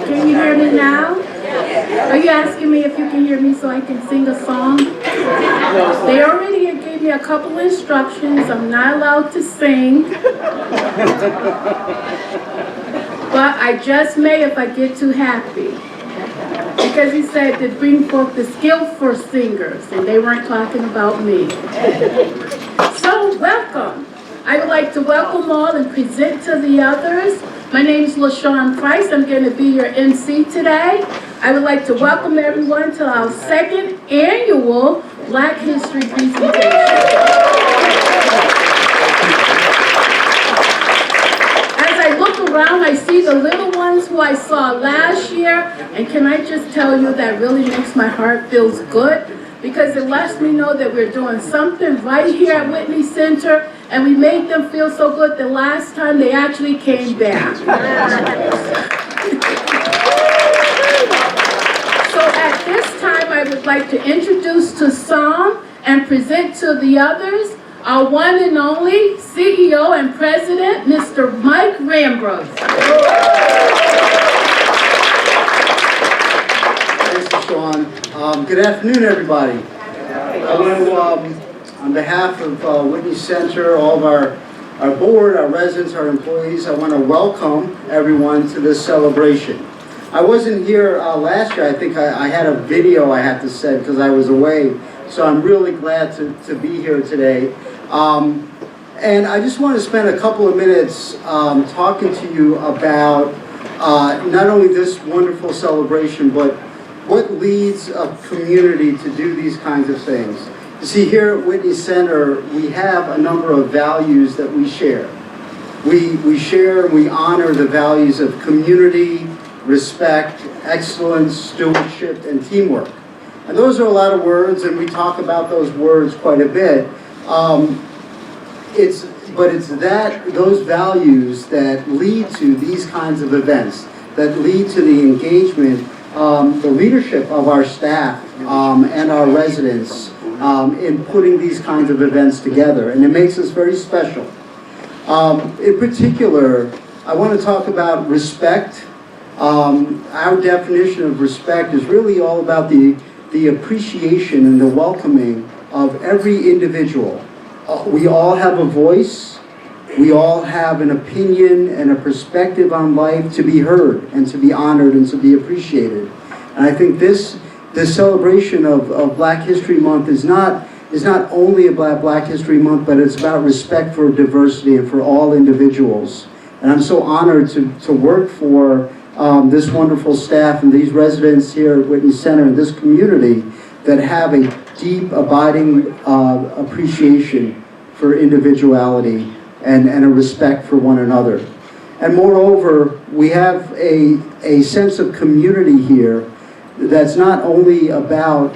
Can you hear me now? Are you asking me if you can hear me so I can sing a song? They already gave me a couple instructions. I'm not allowed to sing. But I just may if I get too happy. Because he said to bring forth the skillful singers, and they weren't talking about me. So welcome. I would like to welcome all and present to the others. My name is LaShawn Price. I'm going to be your MC today. I would like to welcome everyone to our second annual Black History presentation. As I look around, I see the little ones who I saw last year, and can I just tell you that really makes my heart feels good, because it lets me know that we're doing something right here at Whitney Center, and we made them feel so good the last time they actually came back. So at this time, I would like to introduce to some and present to the others our one and only CEO and President, Mr. Mike Rambrose. Thanks, LaShawn. Good afternoon, everybody. I want to, on behalf of Whitney Center, all of our board, our residents, our employees, I want to welcome everyone to this celebration. I wasn't here last year. I think I had a video I had to send because I was away. So I'm really glad to be here today. And I just want to spend a couple of minutes talking to you about not only this wonderful celebration, but what leads a community to do these kinds of things. You see, here at Whitney Center, we have a number of values that we share. We share and we honor the values of community, respect, excellence, stewardship, and teamwork. And those are a lot of words, and we talk about those words quite a bit. It's those values that lead to these kinds of events, that lead to the engagement, the leadership of our staff and our residents in putting these kinds of events together, and it makes us very special. In particular, I want to talk about respect. Our definition of respect is really all about the appreciation and the welcoming of every individual. We all have a voice. We all have an opinion and a perspective on life to be heard and to be honored and to be appreciated. And I think this celebration of Black History Month is not only about Black History Month, but it's about respect for diversity and for all individuals. And I'm so honored to work for this wonderful staff and these residents here at Whitney Center and this community that have a deep, abiding appreciation for individuality and a respect for one another. And moreover, we have a sense of community here that's not only about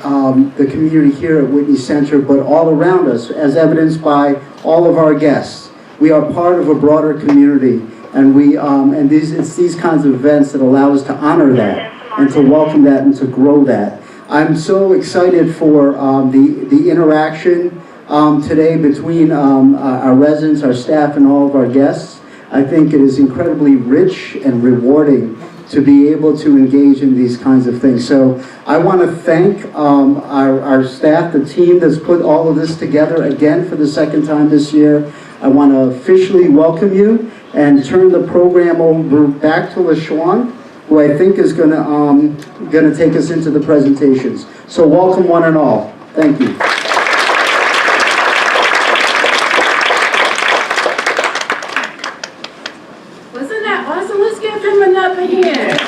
the community here at Whitney Center, but all around us, as evidenced by all of our guests. We are part of a broader community, and it's these kinds of events that allow us to honor that and to welcome that and to grow that. I'm so excited for the interaction today between our residents, our staff, and all of our guests. I think it is incredibly rich and rewarding to be able to engage in these kinds of things. So I want to thank our staff, the team that's put all of this together again for the second time this year. I want to officially welcome you and turn the program over back to LaShawn, who I think is going to take us into the presentations. So welcome one and all. Thank you. Wasn't that awesome? Let's give him another hand.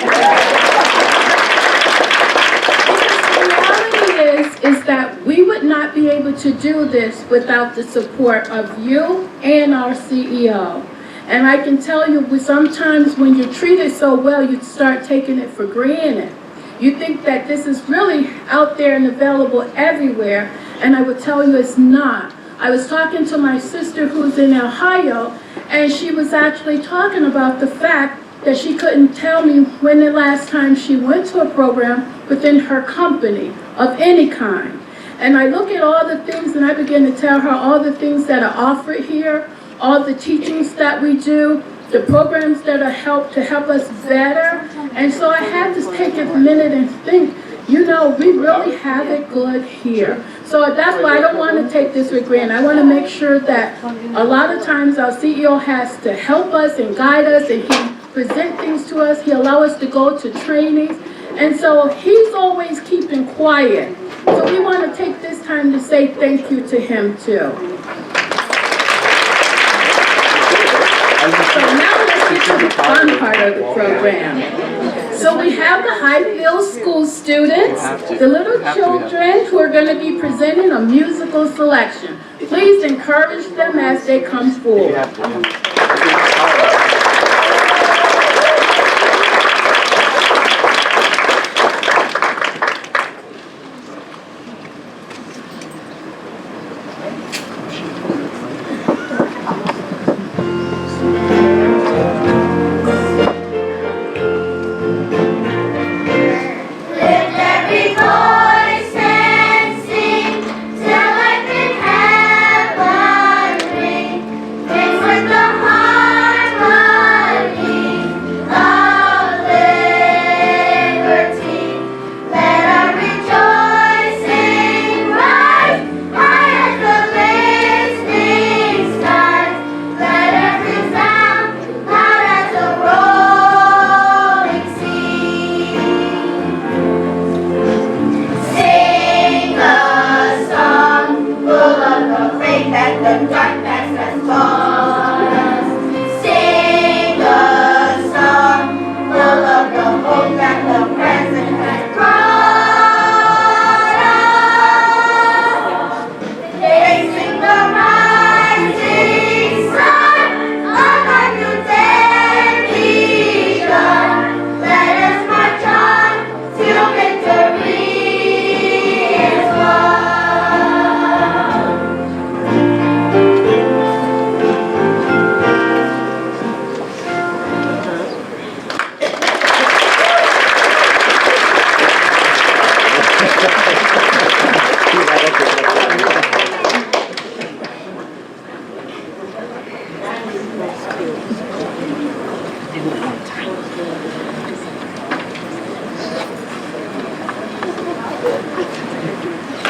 Because the reality is that we would not be able to do this without the support of you and our CEO. And I can tell you, sometimes when you're treated so well, you start taking it for granted. You think that this is really out there and available everywhere, and I would tell you it's not. I was talking to my sister who's in Ohio, and she was actually talking about the fact that she couldn't tell me when the last time she went to a program within her company of any kind. And I look at all the things and I begin to tell her all the things that are offered here, all the teachings that we do, the programs that are to help us better. And so I had to take a minute and think, you know, we really have it good here. So that's why I don't want to take this for granted. I want to make sure that a lot of times our CEO has to help us and guide us, and he present things to us. He allow us to go to trainings. And so he's always keeping quiet. So we want to take this time to say thank you to him too. So now let's get to the fun part of the program. So we have the Highfield School students, the little children who are going to be presenting a musical selection. Please encourage them as they come forward.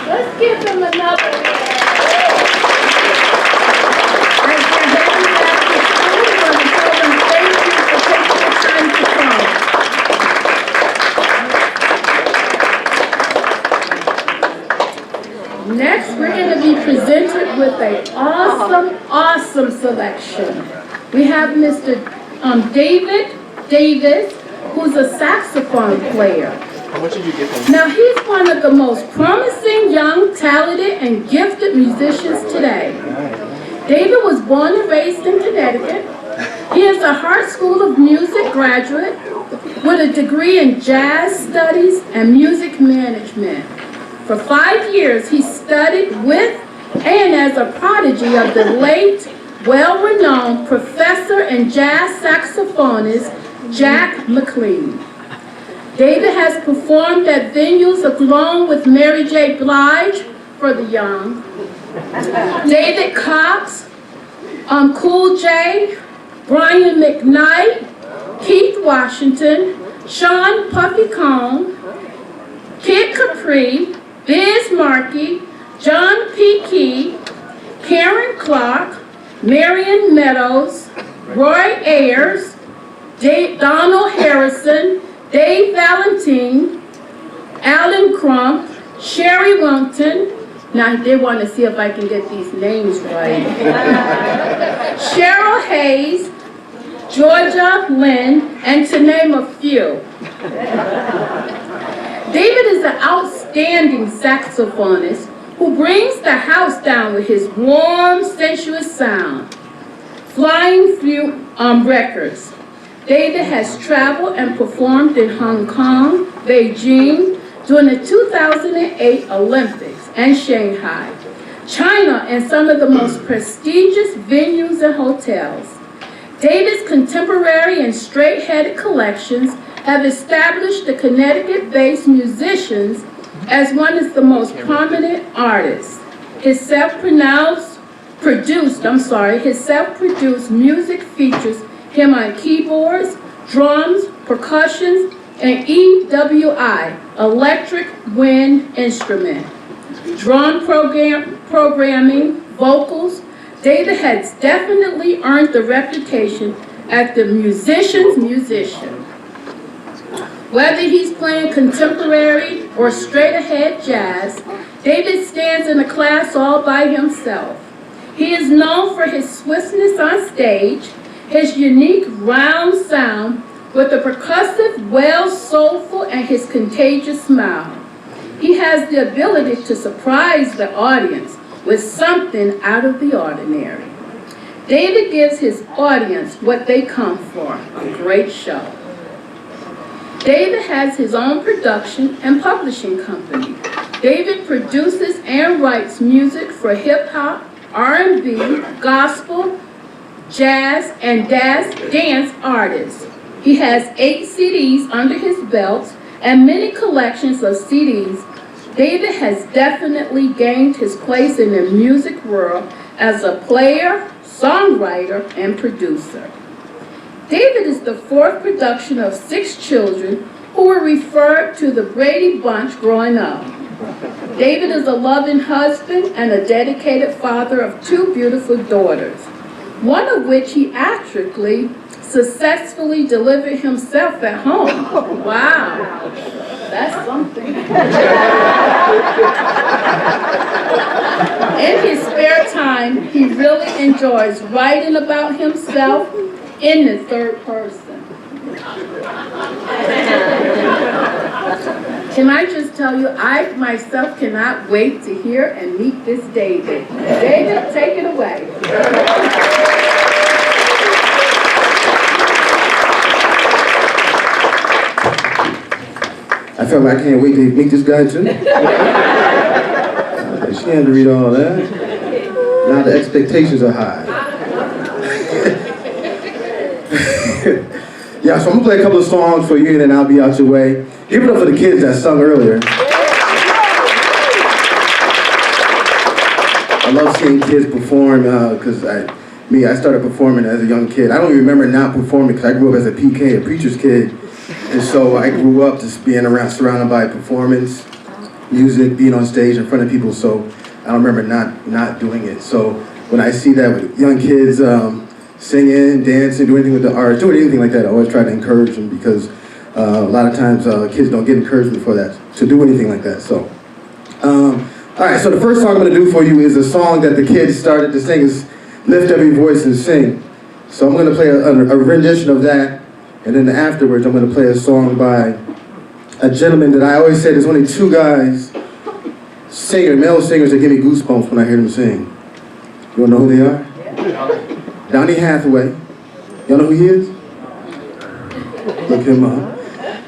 Let's give them another hand. As they're heading back to school, we want to tell them thank you for taking the time to come. Next, we're going to be presented with an awesome selection. We have Mr. David Davis, who's a saxophone player. How much did you get them? Now, he's one of the most promising, young, talented, and gifted musicians today. David was born and raised in Connecticut. He is a Hart School of Music graduate with a degree in jazz studies and music management. For 5 years, he studied with and as a prodigy of the late, well-renowned professor and jazz saxophonist Jack McLean. David has performed at venues along with Mary J. Blige for the young, David Cox, Cool J, Brian McKnight, Keith Washington, Sean Puffy Combs, Kid Capri, Biz Markie, John P. Key, Karen Clark, Marion Meadows, Roy Ayers, Donald Harrison, Dave Valentine, Alan Crump, Sherry Wellington. Now they want to see if I can get these names right. Cheryl Hayes, Georgia Lynn, and to name a few. David is an outstanding saxophonist who brings the house down with his warm, sensuous sound. Flying through records. David has traveled and performed in Hong Kong, Beijing, during the 2008 Olympics, and Shanghai, China, and some of the most prestigious venues and hotels. David's contemporary and straight-headed collections have established the Connecticut-based musicians as one of the most prominent artists. His self-produced music features him on keyboards, drums, percussions, and EWI, electric wind instrument. Drum programming, vocals, David has definitely earned the reputation as the musician's musician. Whether he's playing contemporary or straight-ahead jazz, David stands in a class all by himself. He is known for his swiftness on stage, his unique round sound with a percussive, well, soulful, and his contagious smile. He has the ability to surprise the audience with something out of the ordinary. David gives his audience what they come for, a great show. David has his own production and publishing company. David produces and writes music for hip-hop, R&B, gospel, jazz, and dance artists. He has 8 CDs under his belt and many collections of CDs. David has definitely gained his place in the music world as a player, songwriter, and producer. David is the 4th production of 6 children who were referred to the Brady Bunch growing up. David is a loving husband and a dedicated father of 2 beautiful daughters, one of which he actually successfully delivered himself at home. Wow, that's something. In his spare time, he really enjoys writing about himself in the 3rd person. Can I just tell you, I myself cannot wait to hear and meet this David. David, take it away. I felt like I can't wait to meet this guy too. She had to read all that. Now the expectations are high. Yeah, so I'm gonna play a couple of songs for you and then I'll be out your way. Give it up for the kids that sung earlier. I love seeing kids perform because I started performing as a young kid. I don't even remember not performing because I grew up as a PK, a preacher's kid. And so I grew up just being surrounded by performance, music, being on stage in front of people, so I don't remember not doing it. So when I see that with young kids singing, dancing, doing anything with the art, doing anything like that, I always try to encourage them because a lot of times kids don't get encouragement for that, to do anything like that. So, all right, so the first song I'm gonna do for you is a song that the kids started to sing, is Lift Every Voice and Sing. So I'm gonna play a rendition of that. And then afterwards, I'm going to play a song by a gentleman that I always say there's only 2 guys, male singers that give me goosebumps when I hear them sing. You want to know who they are? Yeah. Donny Hathaway. Y'all know who he is? Look him up.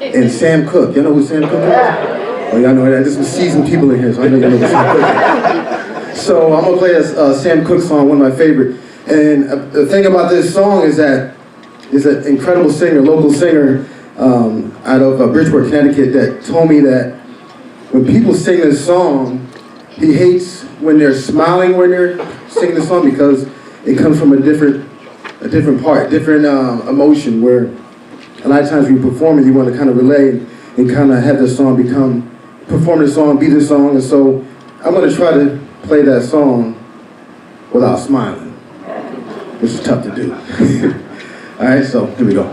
And Sam Cooke. Y'all know who Sam Cooke is? Oh, y'all know that. There's some seasoned people in here, so I know y'all know who Sam Cooke is. So I'm going to play a Sam Cooke song, one of my favorite. And the thing about this song is that is an incredible singer, local singer out of Bridgeport, Connecticut, that told me that when people sing this song, he hates when they're smiling when they're singing the song because it comes from a different part, different emotion, where a lot of times when you perform it, you want to kind of relay and kind of have the song perform the song, be the song. And so I'm going to try to play that song without smiling, which is tough to do. All right, so here we go.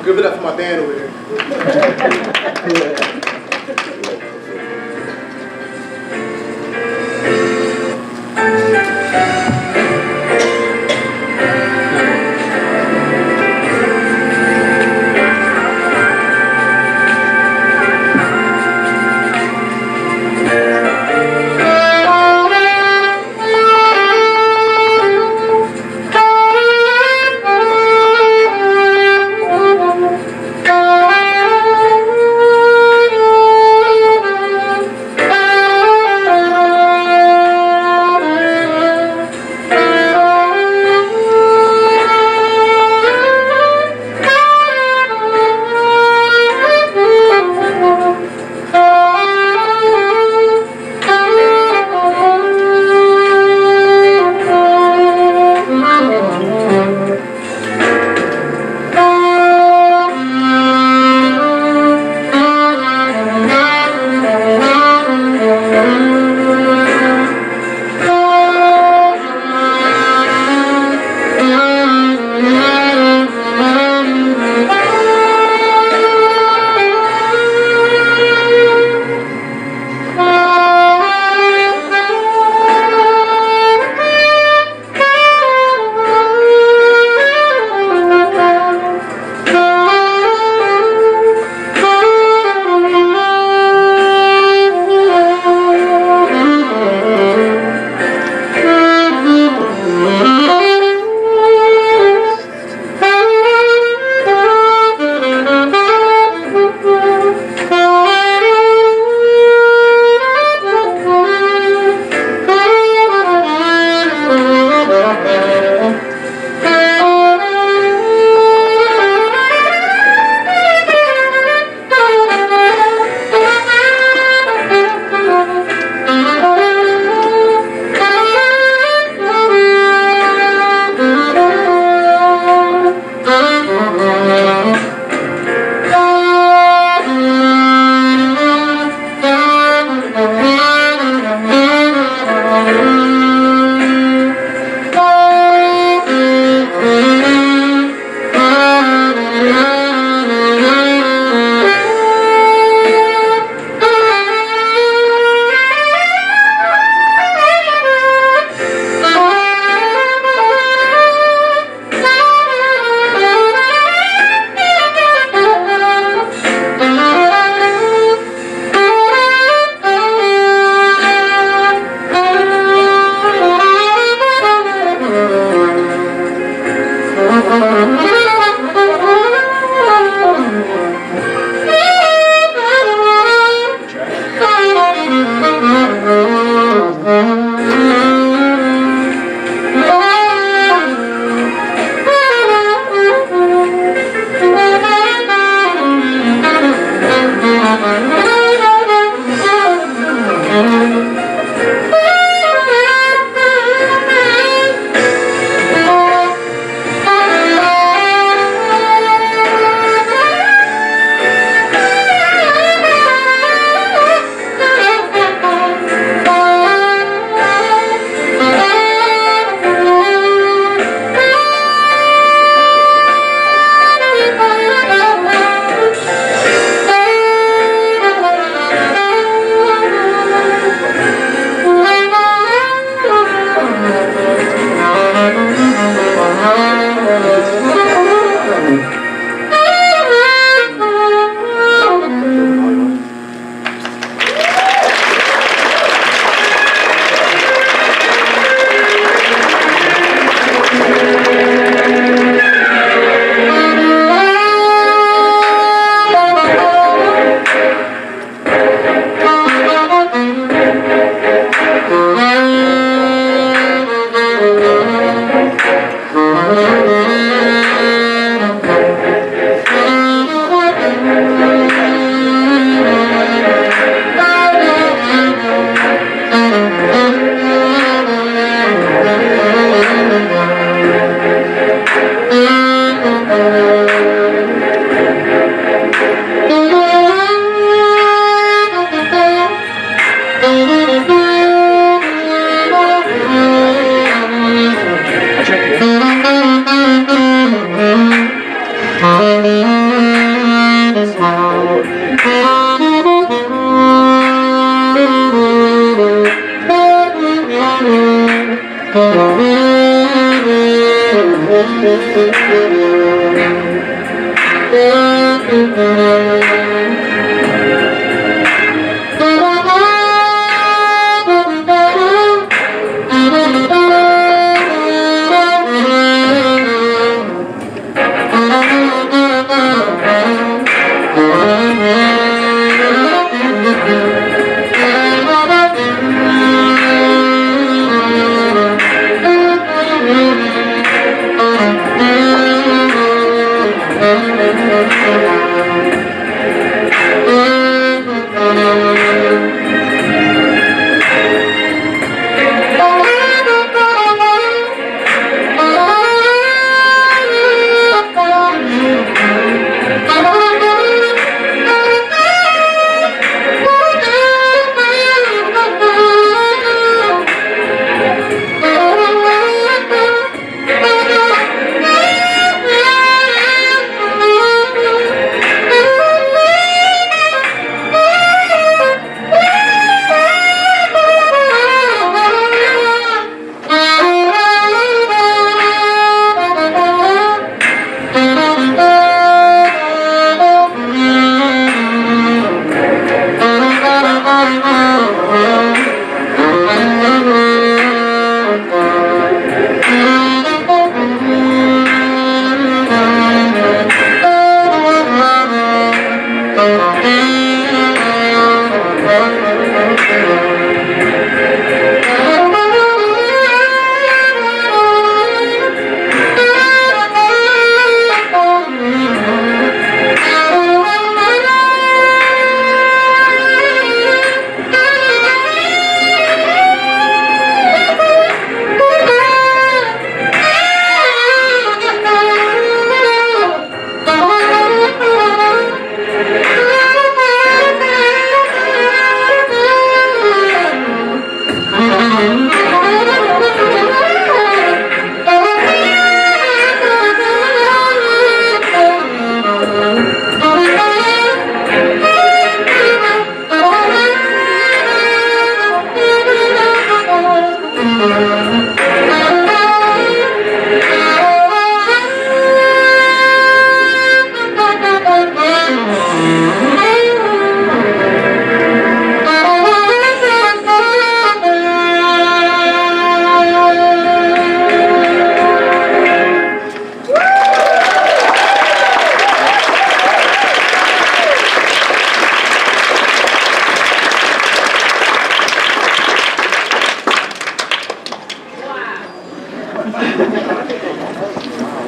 Give it up for my band over here.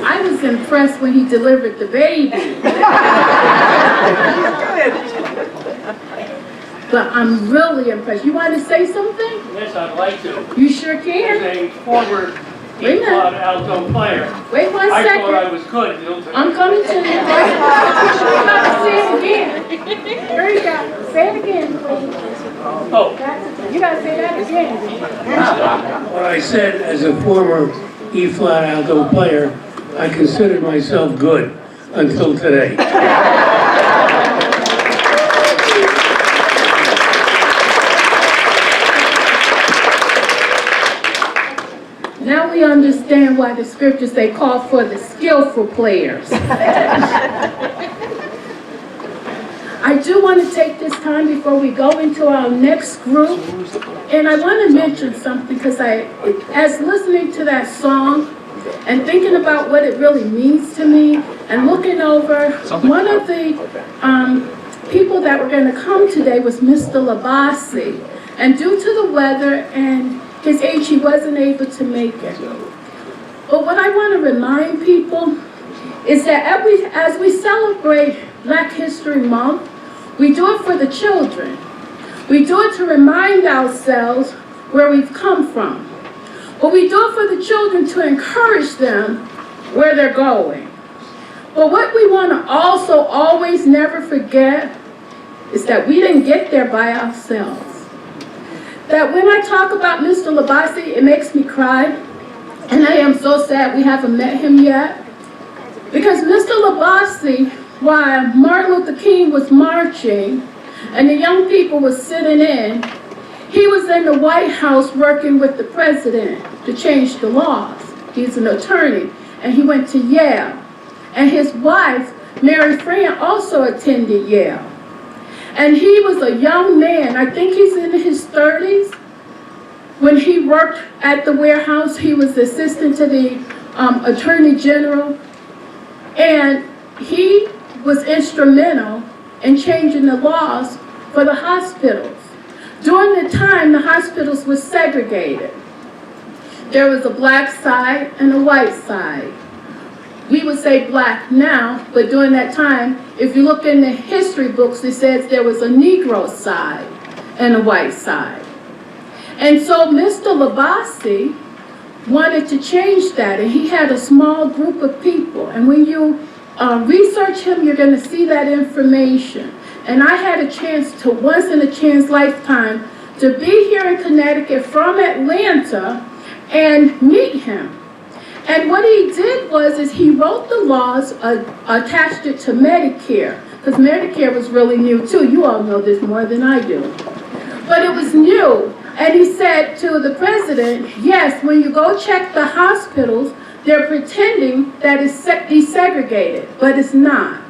I was impressed when he delivered the baby. But I'm really impressed. You want to say something? Yes, I'd like to. You sure can. As a former Wait a minute. E-flat alto player, Wait 1 I second. thought I was good. You know, I'm coming to you. You gotta say it again. Here you go. Say it again, please. Oh, You gotta say that again. what I said as a former E-flat alto player, I considered myself good until today. Now we understand why the scriptures say call for the skillful players. I do want to take this time before we go into our next group, and I want to mention something because as listening to that song and thinking about what it really means to me and looking over, one of the people that were going to come today was Mr. Labasi, and due to the weather and his age, he wasn't able to make it. But what I want to remind people is that as we celebrate Black History Month, we do it for the children. We do it to remind ourselves where we've come from. But we do it for the children to encourage them where they're going. But what we want to also always never forget is that we didn't get there by ourselves. That when I talk about Mr. Labasi, it makes me cry. And I am so sad we haven't met him yet. Because Mr. Labasi, while Martin Luther King was marching and the young people were sitting in, he was in the White House working with the president to change the laws. He's an attorney. and he went to Yale. And his wife, Mary Fran, also attended Yale. And he was a young man, I think he's in his 30s. When he worked at the warehouse, he was the assistant to the Attorney General. And he was instrumental in changing the laws for the hospitals. During the time, the hospitals were segregated. There was a black side and a white side. We would say black now, but during that time, if you look in the history books, it says there was a Negro side and a white side. And so Mr. Labasi wanted to change that, and he had a small group of people. And when you research him, you're going to see that information. And I had a chance to, once in a chance lifetime, to be here in Connecticut from Atlanta and meet him. And what he did was he wrote the laws, attached it to Medicare, because Medicare was really new too. You all know this more than I do. But it was new. And he said to the president, yes, when you go check the hospitals, they're pretending that it's desegregated, but it's not.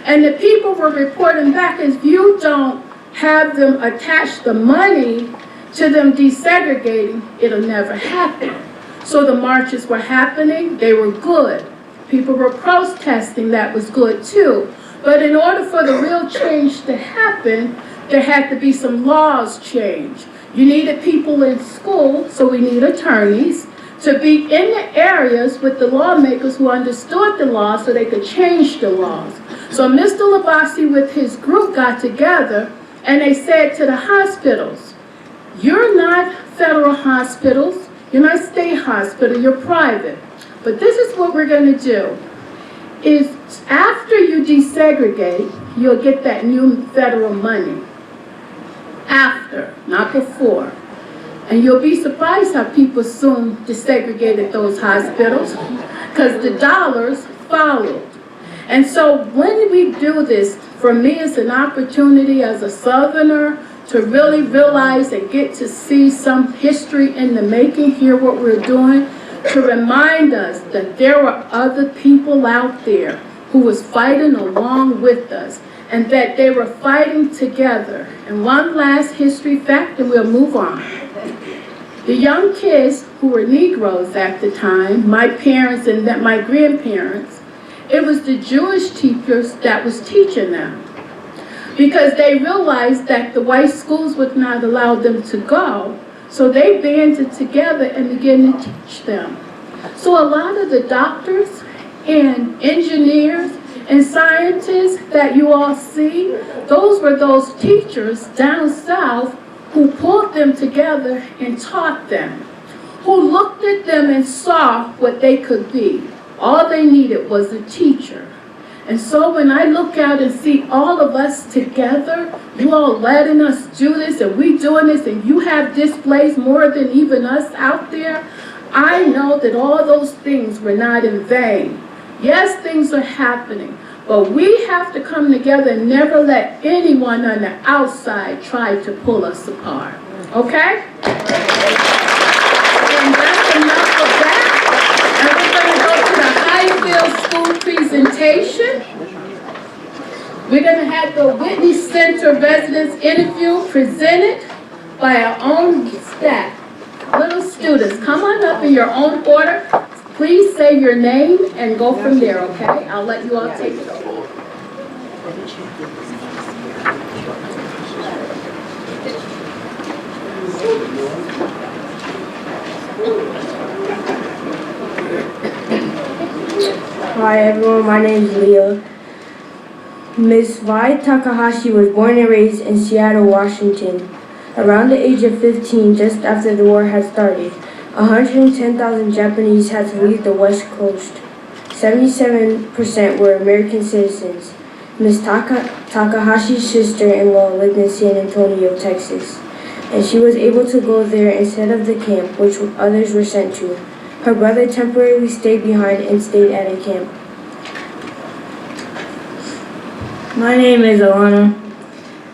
And the people were reporting back, if you don't have them attach the money to them desegregating, it'll never happen. So the marches were happening, they were good. People were protesting, that was good too. But in order for the real change to happen, there had to be some laws changed. You needed people in school, so we need attorneys, to be in the areas with the lawmakers who understood the law so they could change the laws. So Mr. Labasi with his group got together and they said to the hospitals, you're not federal hospitals, you're not state hospital, you're private. But this is what we're going to do, is after you desegregate, you'll get that new federal money. After, not before. And you'll be surprised how people soon desegregated those hospitals because the dollars followed. And so when we do this, for me it's an opportunity as a Southerner to really realize and get to see some history in the making, hear what we're doing, to remind us that there were other people out there who was fighting along with us and that they were fighting together. And one last history fact and we'll move on. The young kids who were Negroes at the time, my parents and my grandparents, it was the Jewish teachers that was teaching them because they realized that the white schools would not allow them to go, so they banded together and began to teach them. So a lot of the doctors and engineers and scientists that you all see, those were those teachers down south who pulled them together and taught them, who looked at them and saw what they could be. All they needed was a teacher. And so when I look out and see all of us together, you all letting us do this and we doing this and you have displays more than even us out there, I know that all those things were not in vain. Yes, things are happening, but we have to come together and never let anyone on the outside try to pull us apart. Okay? And that's enough of that. And we're going to go to the Highfield School presentation. We're going to have the Whitney Center Residents Interview presented by our own staff. Little students, come on up in your own order. Please say your name and go from there, okay? I'll let you all take it over. Hi everyone, my name is Leah. Ms. Vi Takahashi was born and raised in Seattle, Washington. Around the age of 15, just after the war had started, 110,000 Japanese had to leave the West Coast. 77% were American citizens. Ms. Takahashi's sister-in-law lived in San Antonio, Texas, and she was able to go there instead of the camp, which others were sent to. Her brother temporarily stayed behind and stayed at a camp. My name is Alana.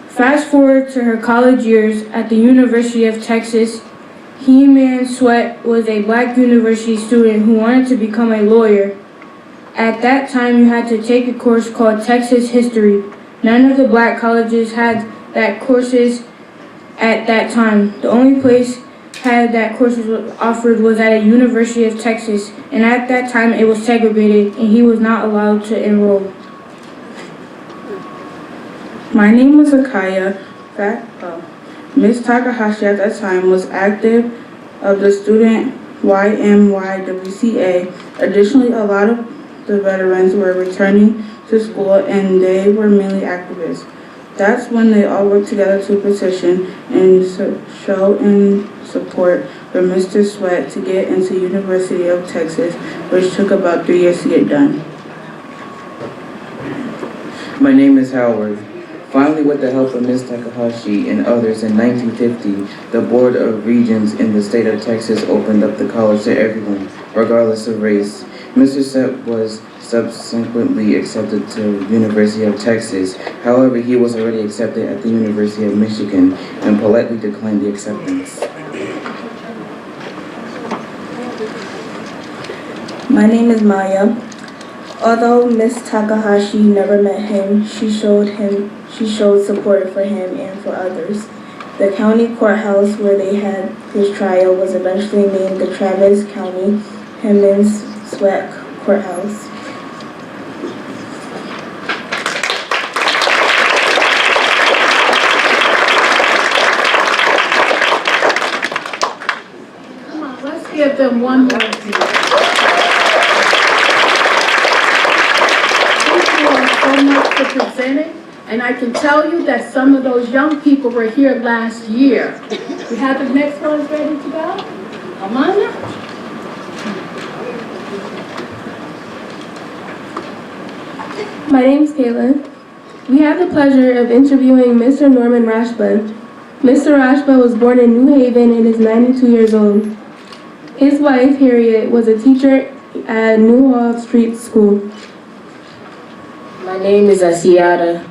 Fast forward to her college years at the University of Texas, He-Man Sweat was a black university student who wanted to become a lawyer. At that time, you had to take a course called Texas History. None of the black colleges had that courses at that time. The only place had that courses offered was at a University of Texas, and at that time it was segregated and he was not allowed to enroll. My name was Akaya. Ms. Takahashi at that time was active of the student YMYWCA. Additionally, a lot of the veterans were returning to school and they were mainly activists. That's when they all worked together to petition and show and support for Mr. Sweat to get into University of Texas, which took about 3 years to get done. My name is Howard. Finally, with the help of Ms. Takahashi and others in 1950, the Board of Regents in the state of Texas opened up the college to everyone, regardless of race. Mr. Sweat was subsequently accepted to University of Texas. However, he was already accepted at the University of Michigan and politely declined the acceptance. My name is Maya. Although Ms. Takahashi never met him, she showed support for him and for others. The county courthouse where they had his trial was eventually named the Travis County Hemmons Sweat Courthouse. Come on, let's give them one more. Thank you all so much for presenting. And I can tell you that some of those young people were here last year. We have the next ones ready to go? Amanda? My name is Kayla. We have the pleasure of interviewing Mr. Norman Rashba. Mr. Rashba was born in New Haven and is 92 years old. His wife, Harriet, was a teacher at New Hall Street School. My name is Asiata.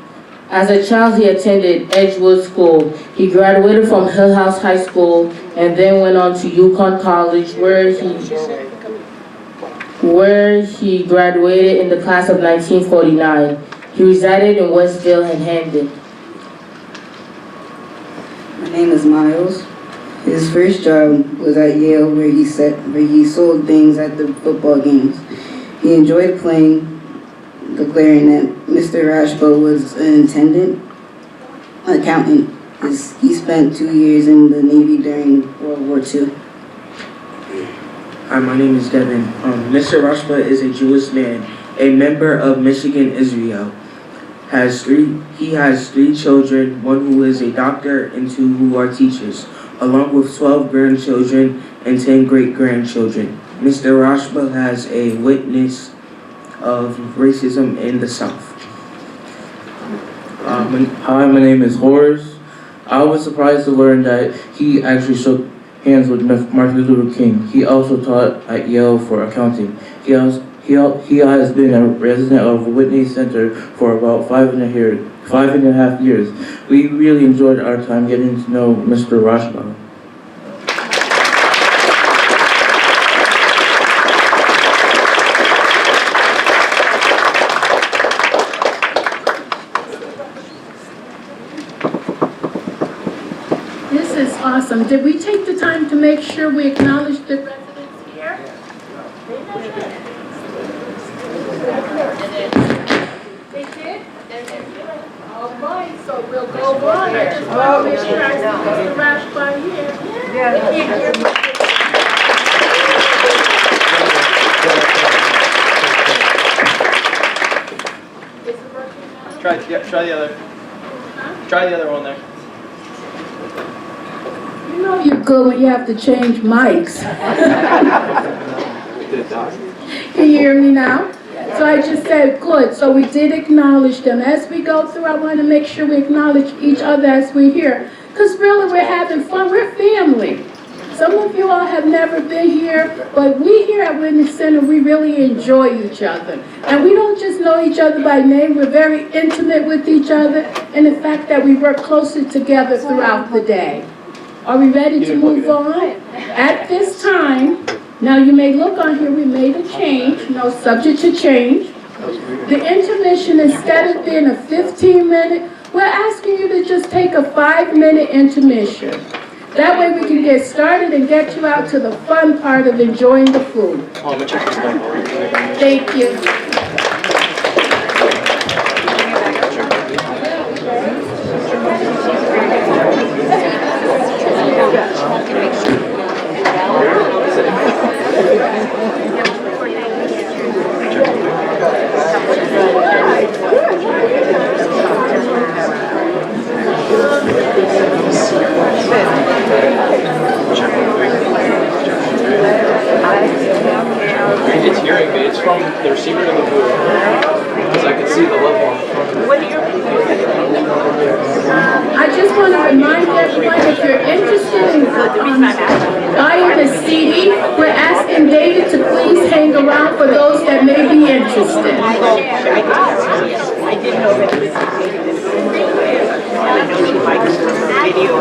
As a child, he attended Edgewood School. He graduated from Hill House High School and then went on to Yukon College, where he graduated in the class of 1949. He resided in Westdale and Hamden. My name is Miles. His first job was at Yale, where he sold things at the football games. He enjoyed playing the clarinet. Mr. Rashba was an accountant. He spent 2 years in the Navy during World War II. Hi, my name is Devin. Mr. Rashba is a Jewish man, a member of Michigan Israel. He has 3 children, one who is a doctor and 2 who are teachers, along with 12 grandchildren and 10 great-grandchildren. Mr. Rashba has a witness of racism in the South. Hi, my name is Horace. I was surprised to learn that he actually shook hands with Martin Luther King. He also taught at Yale for accounting. He has been a resident of Whitney Center for about 5.5 years. We really enjoyed our time getting to know Mr. Rashba. This is awesome. Did we take the time to make sure we acknowledge the residents here? They did? All right, so we'll go on. I just want to make sure I see Mr. Rashba here. Is it working now? Try the other. Try the other one there. You know you're good when you have to change mics. Can you hear me now? So I just said good. So we did acknowledge them. As we go through, I want to make sure we acknowledge each other as we're here. Because really we're having fun. We're family. Some of you all have never been here, but we here at Whitney Center, we really enjoy each other. And we don't just know each other by name, we're very intimate with each other, and the fact that we work closely together throughout the day. Are we ready to move on? At this time, now you may look on here, we made a change, no, subject to change. The intermission, instead of being a 15-minute, we're asking you to just take a 5-minute intermission. That way we can get started and get you out to the fun part of enjoying the food. Thank you. It's hearing me. It's from the receiver to the booth. Because I can see the level on the front. I just want to remind everyone, if you're interested in buying the CD, we're asking David to please hang around for those that may be interested. I didn't know that it was I know she likes video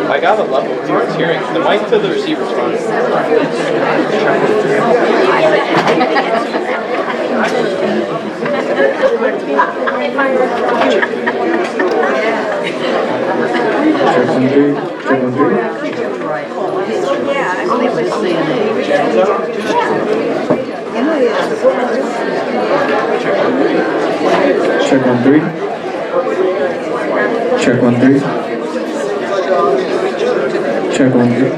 I got a level too. It's hearing. The mic to the receiver's fine. Check on three. Check on three. Check on three.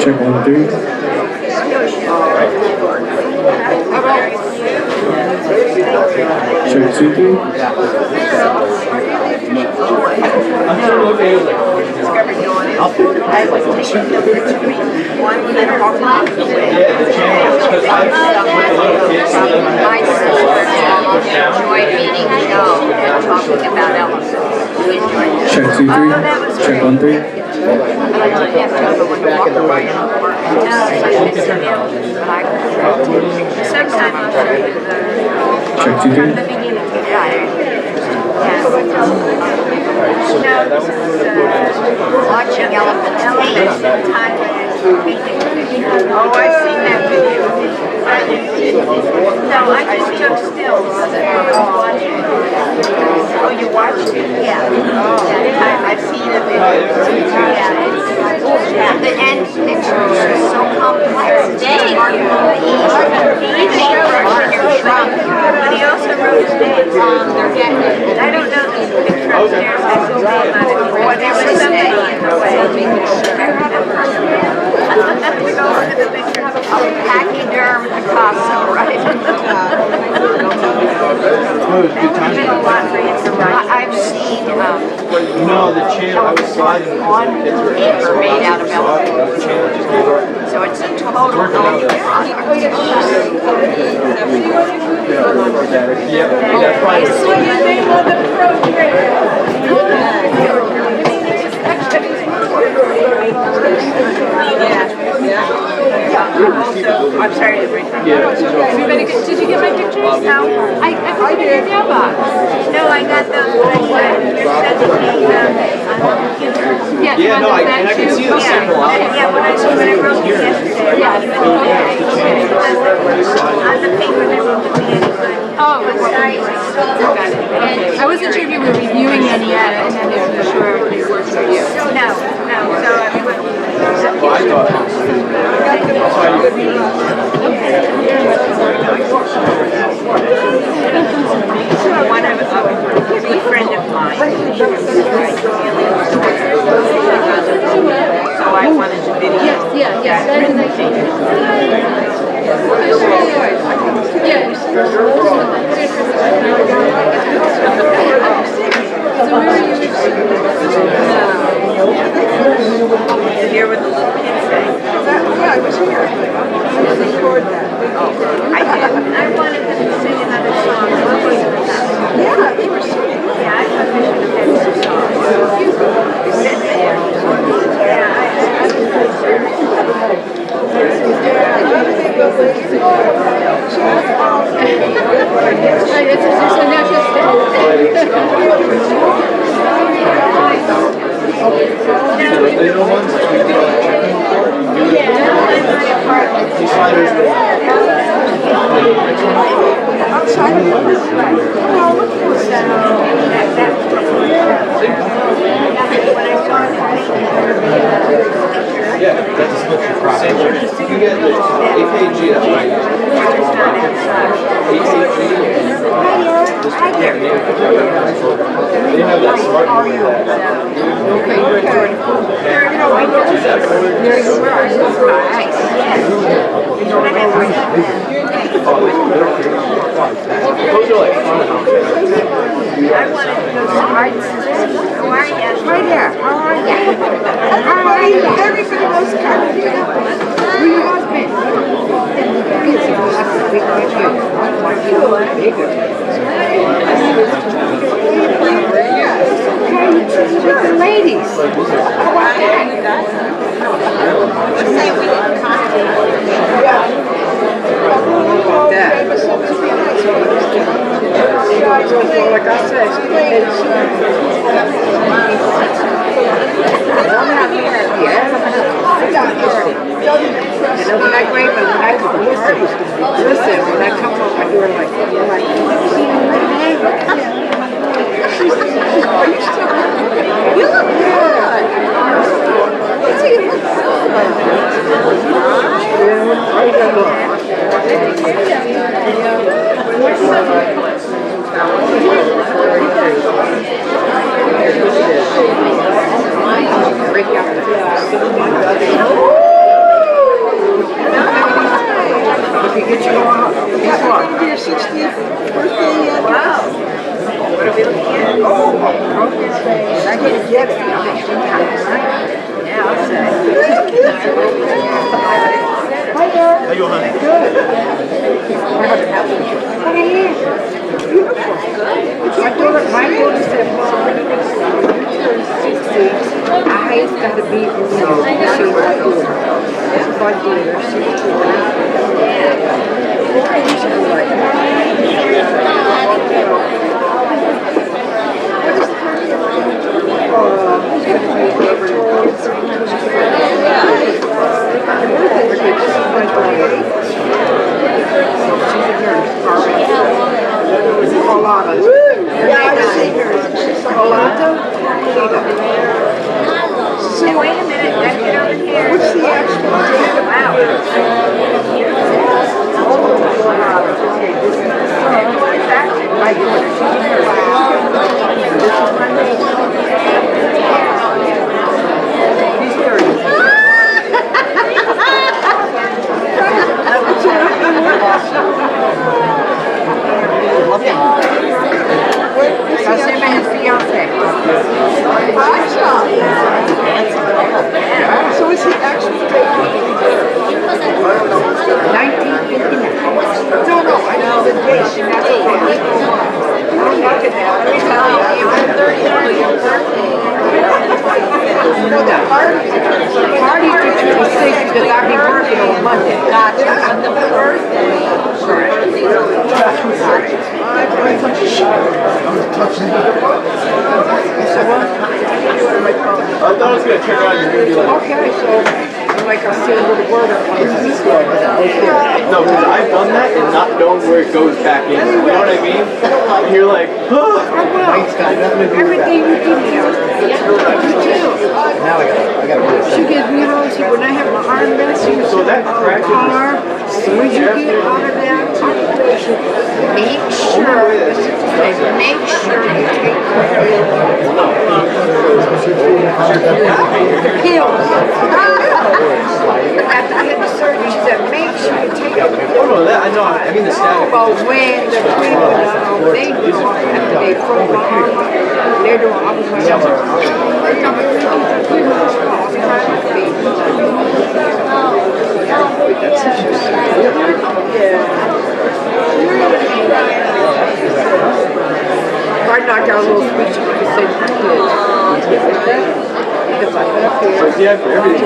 Check on three. Check 2, 3. I'm sure looking at like. I was taking the one that walked off the way. Yeah, the channel. Because I with the little kids. My sister enjoyed meeting Joe and talking about elephants. She enjoyed it. Check 2, 3. Check on 3. I don't have to when to walk around and work. Sometimes I'll show you the Check 2, 3. watching elephants eat in Thailand. Oh, I've seen that video. No, I just took stills. Oh, you watched it? Yeah. I've seen the video. Yeah. And it's so complex. It's hard to believe. He wrote in your trunk, but he also wrote his name. I don't know this picture upstairs. I still name on it. Whatever his name in the way. We go look at the picture of Pachyderm Picasso, right? It's been a lot for you to write. I've seen No, the channel. I was sliding. on paper made out of elephant. So it's a total Yeah, that's why. I saw your name on the I'm sorry to bring that. Did you get my pictures? No. I put them in your mailbox. No, I got those when you're sending me on the computer. Yeah, no, and I can see the symbol. Yeah, when I wrote it yesterday. Yeah. On the paper, there won't be any good. Oh, I wasn't sure if you were reviewing them yet, and then if you were sure if they worked for you. No. So I mean, Yeah, that's what you're processing. You get the AKG, that's right. AKG. They have that smart board those are like fun. I wanted to go to art. How are you? Right here. How are you? How are you? Everybody knows Carmen. Who's your husband? The ladies. How about that? Say we didn't Like I said, and when I grade when I listen, when I come home, I do it like, are you still? You look good. Yeah, you look Get you out. Guess what? Your 60th birthday yet? Wow. What are we looking at? Oh, I didn't get it. Yeah, I'll say. Hi there. How you doing? Good. What are you? Beautiful. My daughter said, Mom, you turn 60. I got to be with you. She was good. That's my daughter. She's good. Hey, wait a minute, let's get over here. What's the actual name? Wow. My daughter, she's in her This is my name. He's 30. That's him and his fiance. So is he actually taking 1959? No, I know the date. That's okay. Look at that. Let me tell you, I'm 30 your birthday. No, the party to 26 because I'll be working on Monday. Gotcha. On the birthday. So what? I thought it was going to turn around and you're going to be like... Okay, so I'm like, I'll see a little word on No, because I've done that and not known where it goes back in. You know what I mean? And you're like, oh. Everything you do now. You do. Now I got to She gives me roses when I have my armrest. So that crack car. When you get out of that, make sure you take pills. At the end of surgery, she said, make sure you take it. Oh, no, that, I know. I mean the static. Well, when the people they do it, they throw my arm up. They're doing all of my numbers. I knocked out a little speech you could say to the kids. Because I got up here. Yeah, for everything.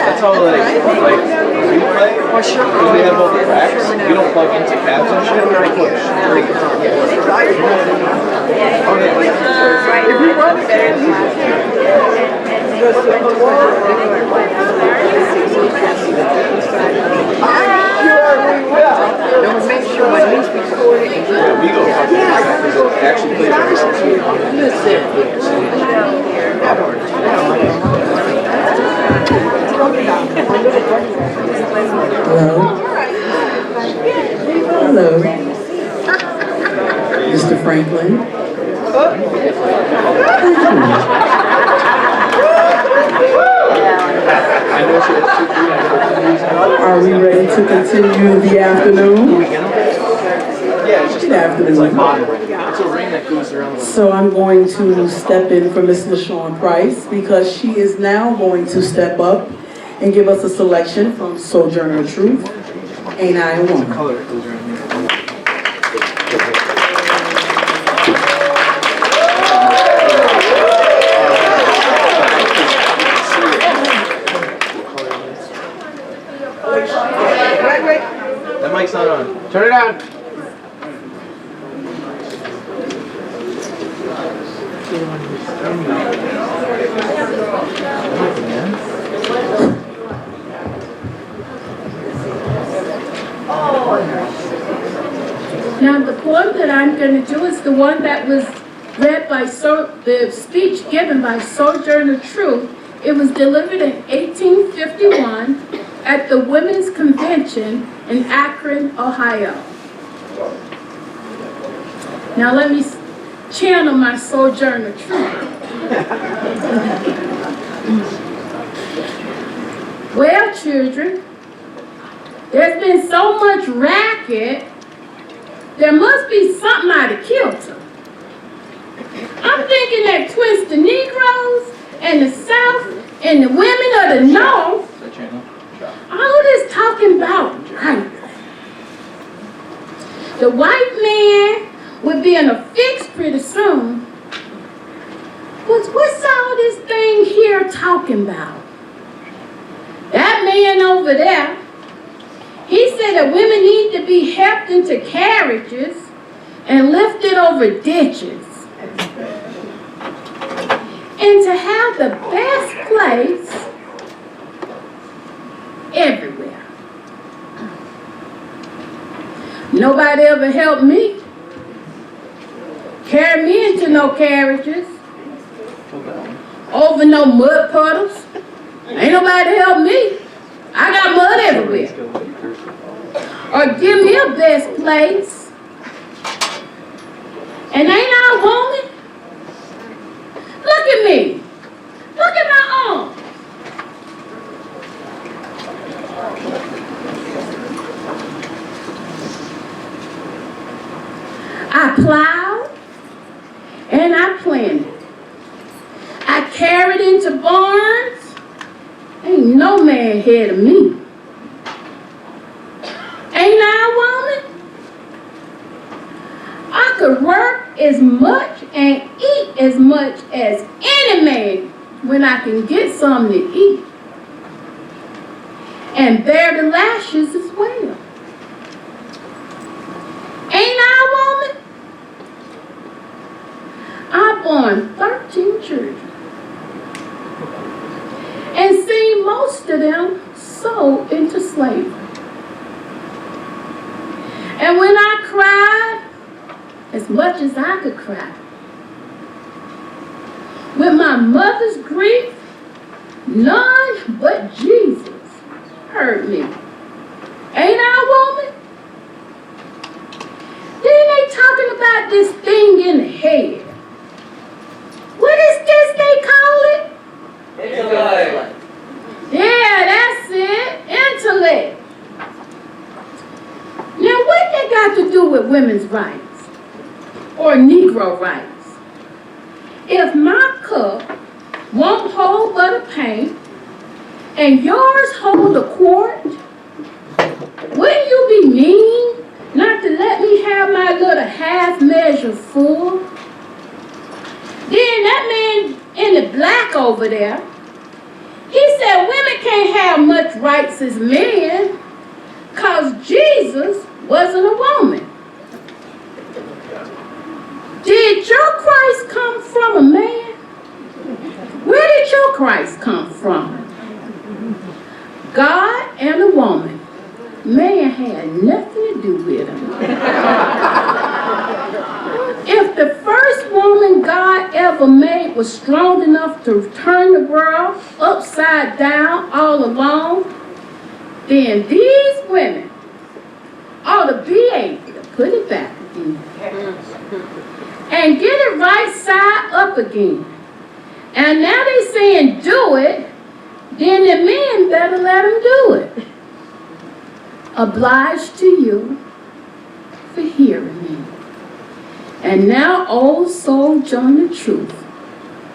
That's all like we play. Because we have all the racks. We don't plug into cabs and shit. We push. If we run it, we'll make sure at least we score it. Yeah, we go. Actually, play Hello. Mr. Franklin. Are we ready to continue the afternoon? Good afternoon. So I'm going to step in for Miss LaShawn Price because she is now going to step up and give us a selection from Sojourner Truth, Ain't I a Woman. That mic's not on. Turn it on. Now, the poem that I'm going to do is the one that was read by, the speech given by Sojourner Truth. It was delivered in 1851 at the Women's Convention in Akron, Ohio. Now let me channel my Sojourner Truth. Well, children, there's been so much racket, there must be something out of kilter. I'm thinking that twist the Negroes and the South and the women of the North, all this talking about right. The white man would be in a fix pretty soon. But what's all this thing here talking about? That man over there, he said that women need to be helped into carriages and lifted over ditches. And to have the best place everywhere. Nobody ever helped me. Carry me into no carriages. Over no mud puddles. Ain't nobody help me. I got mud everywhere. Or give me a best place. And ain't I a woman? Look at me. Look at my arm. I plowed and I planted. I carried into barns. Ain't no man ahead of me. Ain't I a woman? I could work as much and eat as much as any man when I can get something to eat. And bear the lashes as well. Ain't I a woman? I born 13 children. And seen most of them sold into slavery. And when I cried, as much as I could cry, with my mother's grief, none but Jesus heard me. Ain't I a woman? Then they talking about this thing in the head. What is this they call it? Intellect. Yeah, with women's rights or Negro rights. If my cup won't hold but a pint and yours hold a quart, wouldn't you be mean not to let me have my little half measure full? Then that man in the black over there, he said women can't have much rights as men because Jesus wasn't a woman. Did your Christ come from a man? Where did your Christ come from? God and a woman. Man had nothing to do with him. If the first woman God ever made was strong enough to turn the world upside down all alone, then these women ought to be able to put it back again and get it right side up again. And now they saying do it, then the men better let them do it. Obliged to you for hearing me. And now old soul John the Truth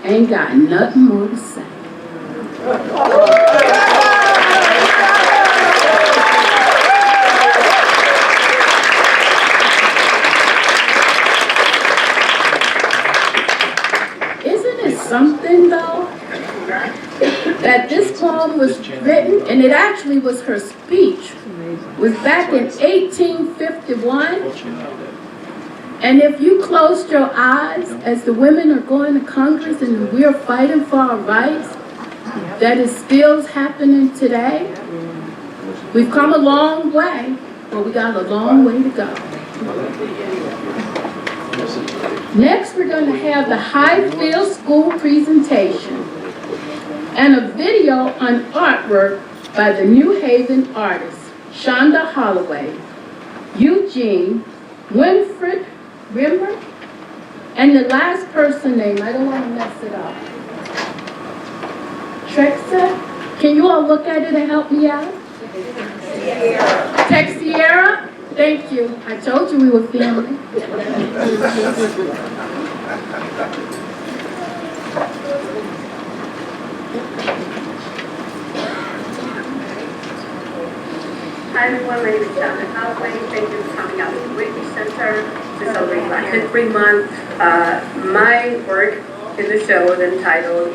ain't got nothing more to say. Isn't it something though that this poem was written, and it actually was her speech, was back in 1851. And if you closed your eyes as the women are going to Congress and we're fighting for our rights, that is still happening today. We've come a long way, but we got a long way to go. Next, we're going to have the Highfield School presentation and a video on artwork by the New Haven artists, Shonda Holloway, Eugene, Winfred Rimmer, and the last person name, I don't want to mess it up. Trexa, can you all look at it and help me out? Texiera, thank you. I told you we were family. Hi everyone, my name is Shonda Holloway. Thank you for coming out to the Whitney Center to celebrate Black History Month. My work in the show is entitled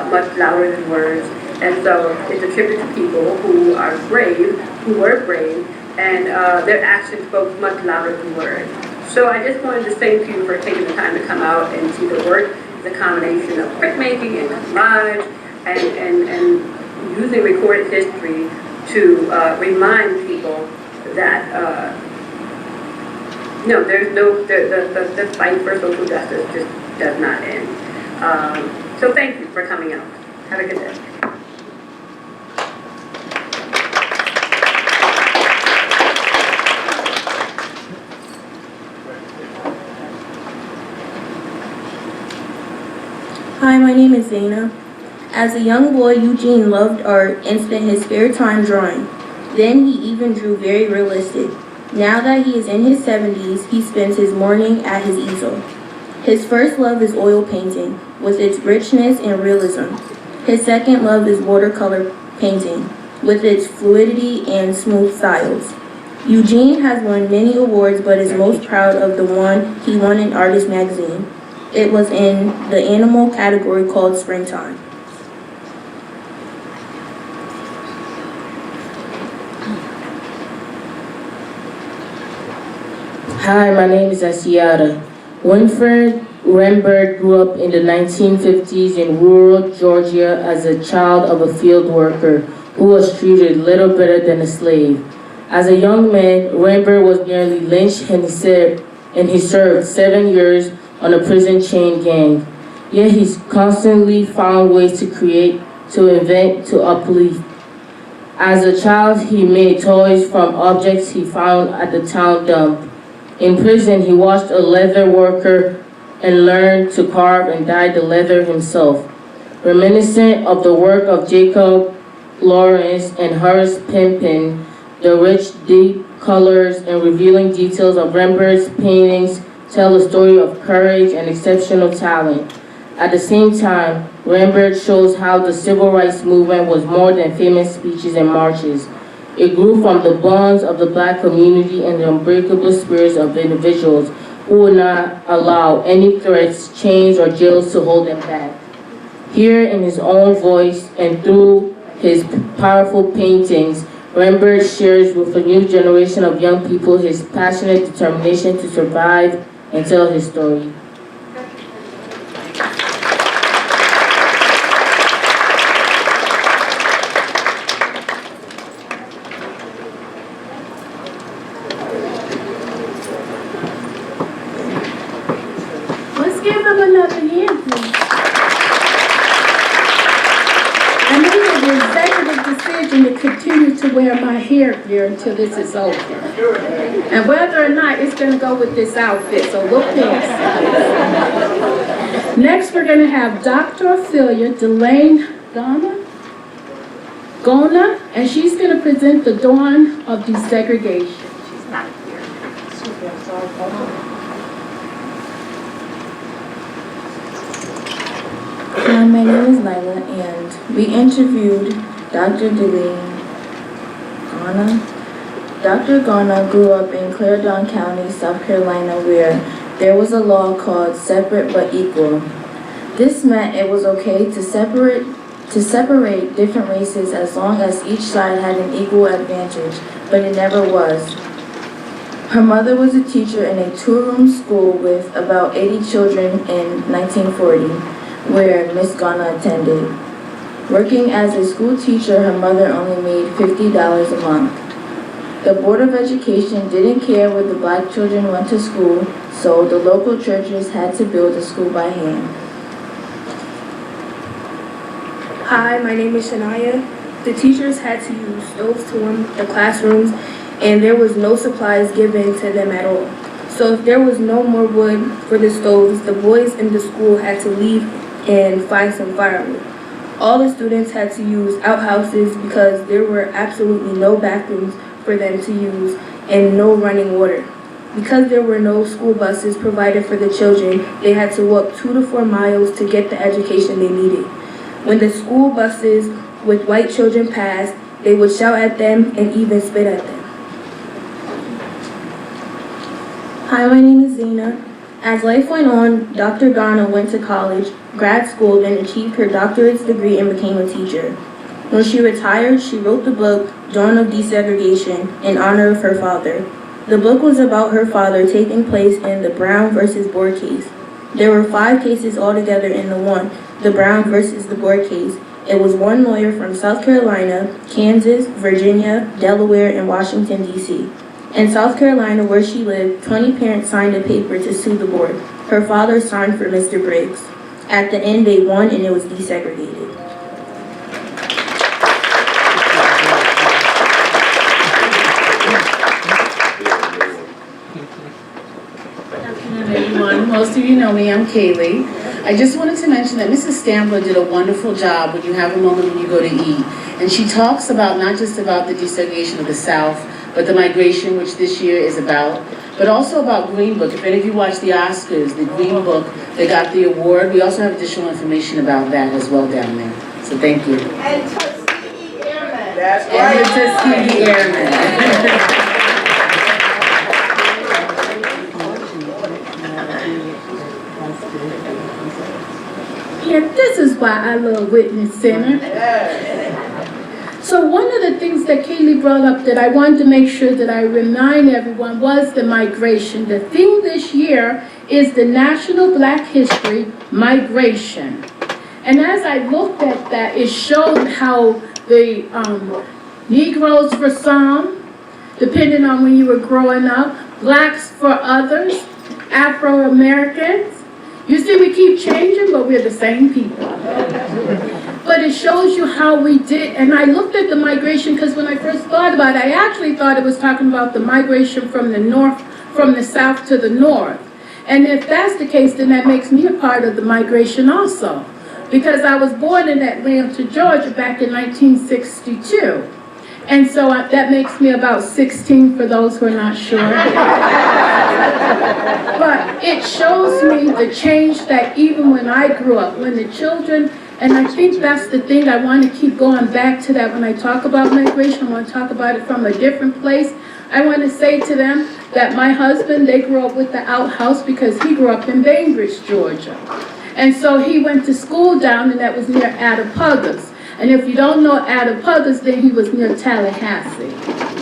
Much Louder Than Words. And so it's a tribute to people who are brave, who were brave, and their actions spoke much louder than words. So I just wanted to thank you for taking the time to come out and see the work. It's a combination of printmaking and collage and using recorded history to remind people that the fight for social justice just does not end. So thank you for coming out. Have a good day. Hi, my name is Zaina. As a young boy, Eugene loved art and spent his spare time drawing. Then he even drew very realistic. Now that he is in his 70s, he spends his morning at his easel. His first love is oil painting, with its richness and realism. His second love is watercolor painting, with its fluidity and smooth styles. Eugene has won many awards, but is most proud of the one he won in Artist magazine. It was in the animal category called Springtime. Hi, my name is Asiata. Winfred Rembert grew up in the 1950s in rural Georgia as a child of a field worker who was treated little better than a slave. As a young man, Rembert was nearly lynched and he served 7 years on a prison chain gang. Yet he's constantly found ways to create, to invent, to uplift. As a child, he made toys from objects he found at the town dump. In prison, he watched a leather worker and learned to carve and dye the leather himself. Reminiscent of the work of Jacob Lawrence and Horace Pippin, The rich, deep colors and revealing details of Rembrandt's paintings tell a story of courage and exceptional talent. At the same time, Rembrandt shows how the civil rights movement was more than famous speeches and marches. It grew from the bonds of the Black community and the unbreakable spirits of individuals who would not allow any threats, chains, or jails to hold them back. Here in his own voice and through his powerful paintings, Rembrandt shares with a new generation of young people his passionate determination to survive and tell his story. Let's give them another hand, please. I made the executive decision to continue to wear my hair here until this is over. And whether or not it's going to go with this outfit, so look past it. Next, we're going to have Dr. Ophelia Delane Gona, and she's going to present the dawn of desegregation. She's not here. Hi, my name is Nyla, and we interviewed Dr. Delane Ghana. Dr. Ghana grew up in Clarendon County, South Carolina, where there was a law called separate but equal. This meant it was okay to separate different races as long as each side had an equal advantage, but it never was. Her mother was a teacher in a two-room school with about 80 children in 1940, where Miss Ghana attended. Working as a school teacher, her mother only made $50 a month. The Board of Education didn't care where the Black children went to school, so the local churches had to build a school by hand. Hi, my name is Shania. The teachers had to use stoves to warm the classrooms, and there was no supplies given to them at all. So if there was no more wood for the stoves, the boys in the school had to leave and find some firewood. All the students had to use outhouses because there were absolutely no bathrooms for them to use and no running water. Because there were no school buses provided for the children, they had to walk 2 to 4 miles to get the education they needed. When the school buses with white children passed, they would shout at them and even spit at them. Hi, my name is Zena. As life went on, Dr. Ghana went to college, grad school, then achieved her doctorate's degree and became a teacher. When she retired, she wrote the book, Dawn of Desegregation, in honor of her father. The book was about her father taking place in the Brown versus Board case. There were 5 cases altogether in the Brown versus the Board case. It was one lawyer from South Carolina, Kansas, Virginia, Delaware, and Washington, D.C. In South Carolina, where she lived, 20 parents signed a paper to sue the board. Her father signed for Mr. Briggs. At the end, they won and it was desegregated. Everyone, most of you know me, I'm Kaylee. I just wanted to mention that Mrs. Stambler did a wonderful job when you have a moment when you go to eat. And she talks about not just about the desegregation of the South, but the migration, which this year is about, but also about Green Book. If any of you watched the Oscars, the Green Book, they got the award. We also have additional information about that as well down there. So thank you. And Tuskegee Airmen. That's right. And the Tuskegee Airmen. Yeah, this is why I love Whitney Center. So one of the things that Kaylee brought up that I wanted to make sure that I remind everyone was the migration. The theme this year is the National Black History Migration. And as I looked at that, it showed how the Negroes for some, depending on when you were growing up, Blacks for others, Afro-Americans. You see, we keep changing, but we're the same people. But it shows you how we did, and I looked at the migration because when I first thought about it, I actually thought it was talking about the migration from the north, from the south to the north. And if that's the case, then that makes me a part of the migration also. Because I was born in Atlanta, Georgia back in 1962. And so that makes me about 16 for those who are not sure. But it shows me the change that even when I grew up, when the children, and I think that's the thing, I want to keep going back to that when I talk about migration. I want to talk about it from a different place. I want to say to them that my husband, they grew up with the outhouse because he grew up in Bainbridge, Georgia. And so he went to school down, and that was near Attapulgos. And if you don't know Attapulgos, then he was near Tallahassee.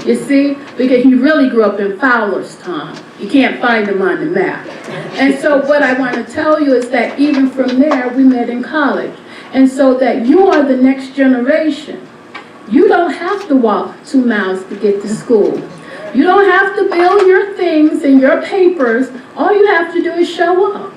You see? Because he really grew up in Fowlerstown. You can't find him on the map. And so what I want to tell you is that even from there, we met in college. And so that you are the next generation. You don't have to walk 2 miles to get to school. You don't have to build your things and your papers. All you have to do is show up.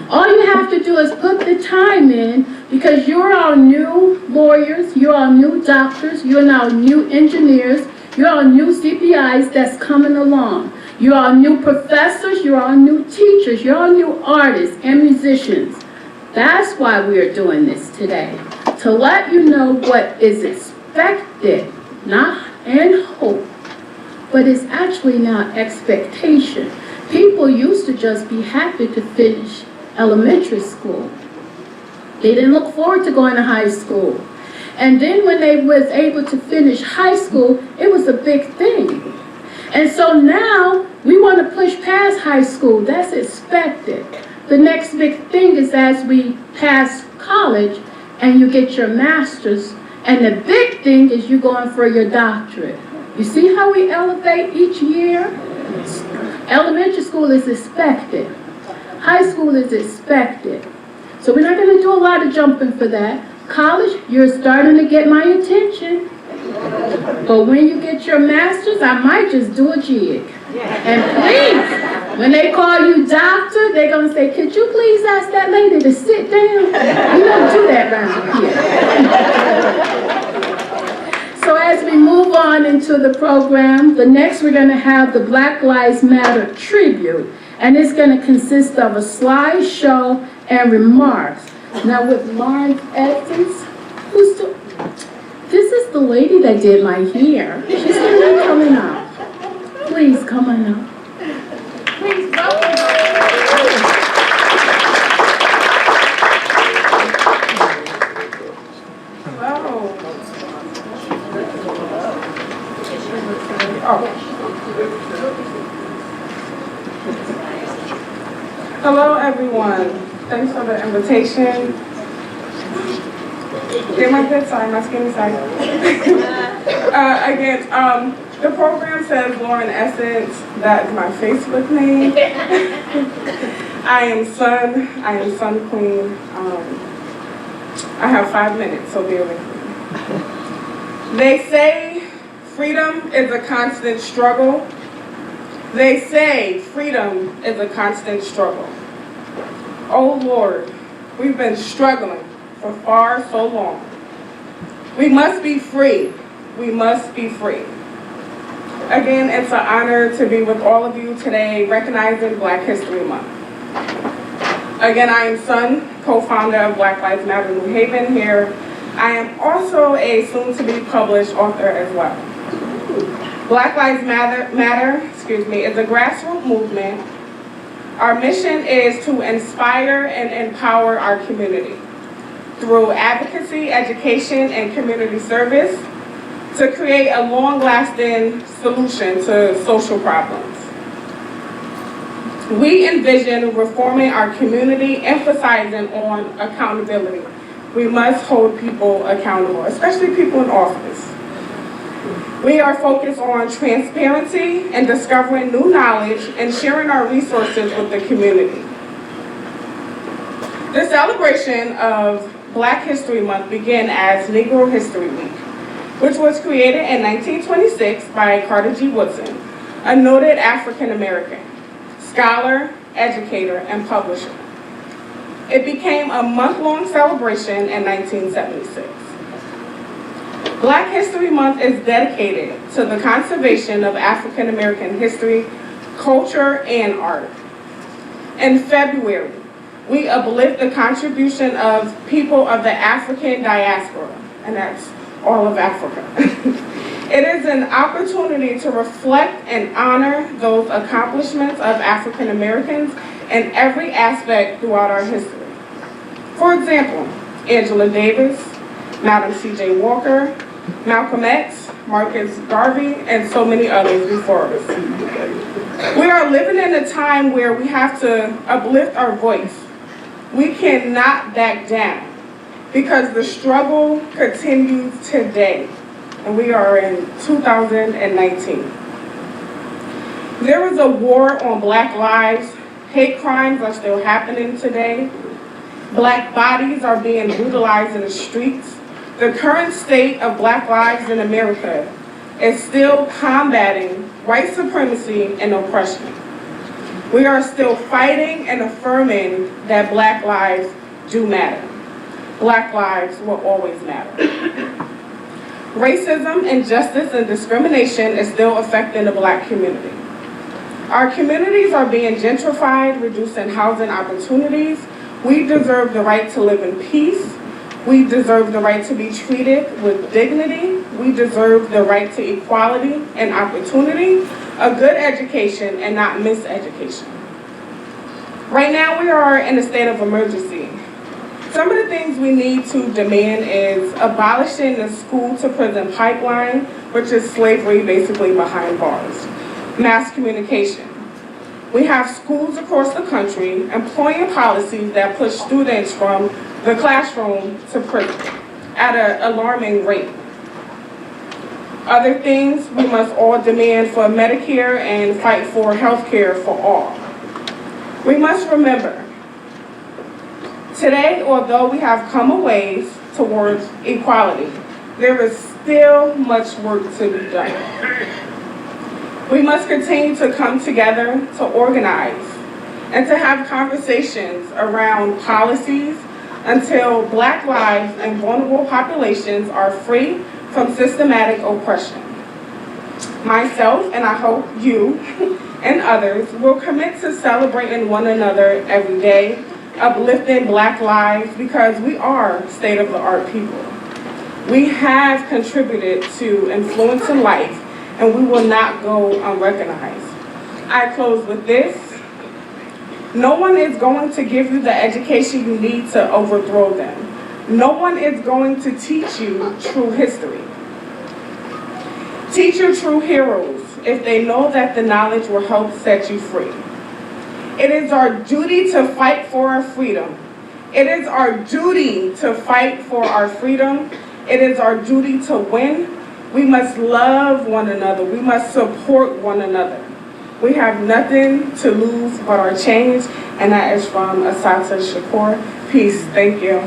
All you have to do is put the time in, because you're our new lawyers, you're our new doctors, you're now new engineers, you're our new CPIs that's coming along. You're our new professors, you're our new teachers, you're our new artists and musicians. That's why we are doing this today, to let you know what is expected, not in hope, but it's actually now expectation. People used to just be happy to finish elementary school. They didn't look forward to going to high school. And then when they was able to finish high school, it was a big thing. And so now we want to push past high school. That's expected. The next big thing is as we pass college and you get your master's, and the big thing is you're going for your doctorate. You see how we elevate each year? Elementary school is expected. High school is expected. So we're not going to do a lot of jumping for that. College, you're starting to get my attention. But when you get your master's, I might just do a jig. And please, when they call you doctor, they're going to say, could you please ask that lady to sit down? We don't do that around here. So as we move on into the program, the next we're going to have the Black Lives Matter tribute. And it's going to consist of a slideshow and remarks. Now with Lawrence Essence, this is the lady that did my hair. She's going to be coming up. Please come on up. Please welcome her. Hello, everyone. Thanks for the invitation. Get my good side, my skinny side. Again, the program says Lauren Essence. That is my Facebook name. I am Sun Queen. I have 5 minutes, so bear with me. They say freedom is a constant struggle. They say freedom is a constant struggle. Oh Lord, we've been struggling for far so long. We must be free. We must be free. Again, it's an honor to be with all of you today, recognizing Black History Month. Again, I am Sun, co-founder of Black Lives Matter New Haven here. I am also a soon-to-be published author as well. Black Lives Matter, is a grassroots movement. Our mission is to inspire and empower our community through advocacy, education, and community service to create a long-lasting solution to social problems. We envision reforming our community, emphasizing on accountability. We must hold people accountable, especially people in office. We are focused on transparency and discovering new knowledge and sharing our resources with the community. The celebration of Black History Month began as Negro History Week, which was created in 1926 by Carter G. Woodson, a noted African American scholar, educator, and publisher. It became a month-long celebration in 1976. Black History Month is dedicated to the conservation of African American history, culture, and art. In February, we uplift the contribution of people of the African diaspora, and that's all of Africa. It It is an opportunity to reflect and honor those accomplishments of African Americans in every aspect throughout our history. For example, Angela Davis, Madam C.J. Walker, Malcolm X, Marcus Garvey, and so many others before us. We are living in a time where we have to uplift our voice. We cannot back down because the struggle continues today, and we are in 2019. There is a war on Black lives. Hate crimes are still happening today. Black bodies are being brutalized in the streets. The current state of Black lives in America is still combating white supremacy and oppression. We are still fighting and affirming that Black lives do matter. Black lives will always matter. Racism, injustice, and discrimination is still affecting the Black community. Our communities are being gentrified, reducing housing opportunities. We deserve the right to live in peace. We deserve the right to be treated with dignity. We deserve the right to equality and opportunity, a good education and not miseducation. Right now we are in a state of emergency. Some of the things we need to demand is abolishing the school to prison pipeline, which is slavery basically behind bars. Mass communication. We have schools across the country employing policies that push students from the classroom to prison at an alarming rate. Other things, we must all demand for Medicare and fight for health care for all. We must remember, today, although we have come a ways towards equality, there is still much work to be done. We must continue to come together to organize and to have conversations around policies until Black lives and vulnerable populations are free from systematic oppression. Myself, and I hope you and others, will commit to celebrating one another every day, uplifting Black lives, because we are state-of-the-art people. We have contributed to influencing life, and we will not go unrecognized. I close with this. No one is going to give you the education you need to overthrow them. No one is going to teach you true history. Teach your true heroes if they know that the knowledge will help set you free. It is our duty to fight for our freedom. It is our duty to fight for our freedom. It is our duty to win. We must love one another. We must support one another. We have nothing to lose but our change, and that is from Asata Shakur. Peace. Thank you.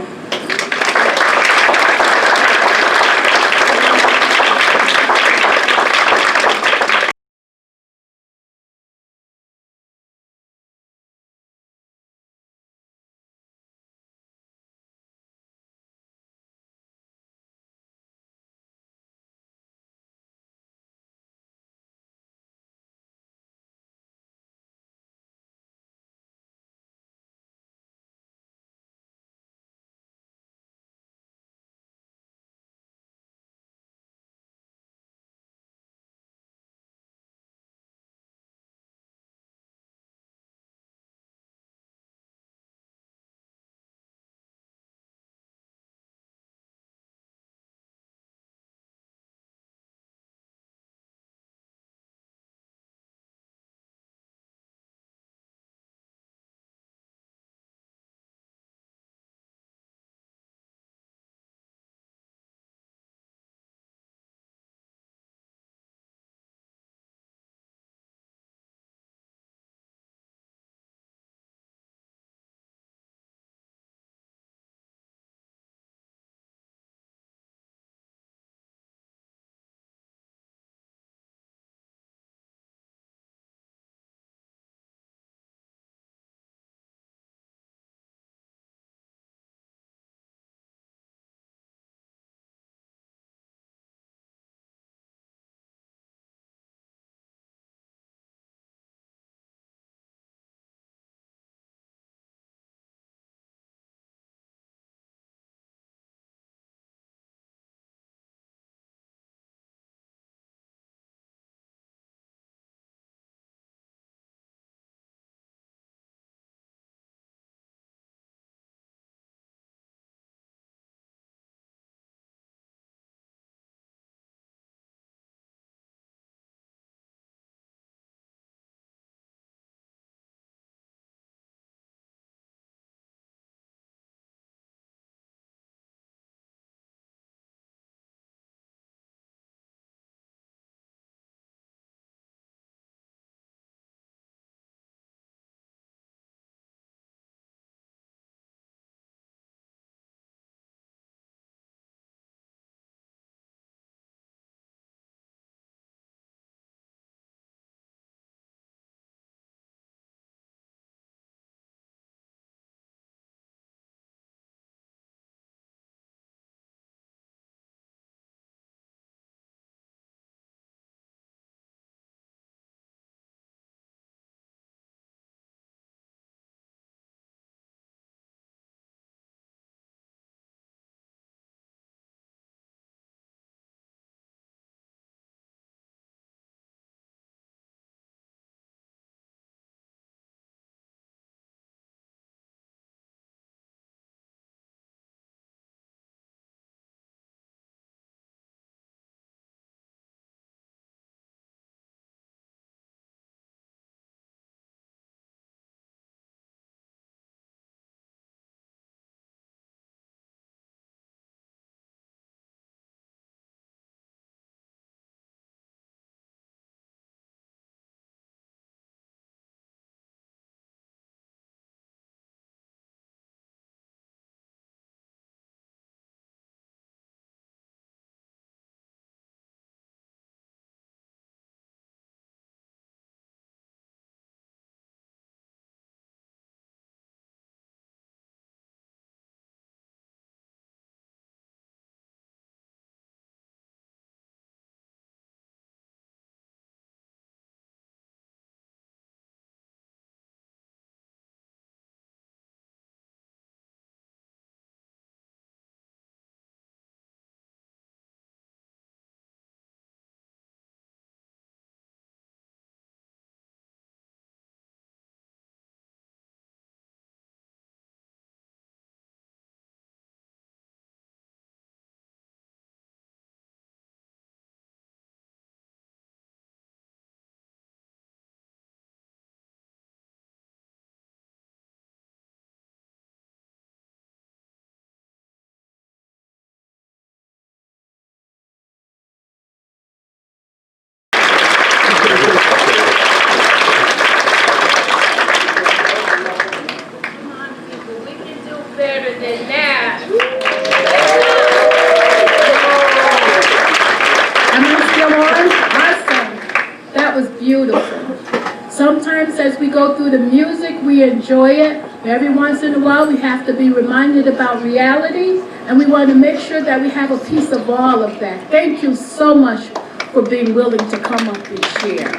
that was beautiful. Sometimes as we go through the music, we enjoy it. Every once in a while, we have to be reminded about reality, and we want to make sure that we have a piece of all of that. Thank you so much for being willing to come up and share.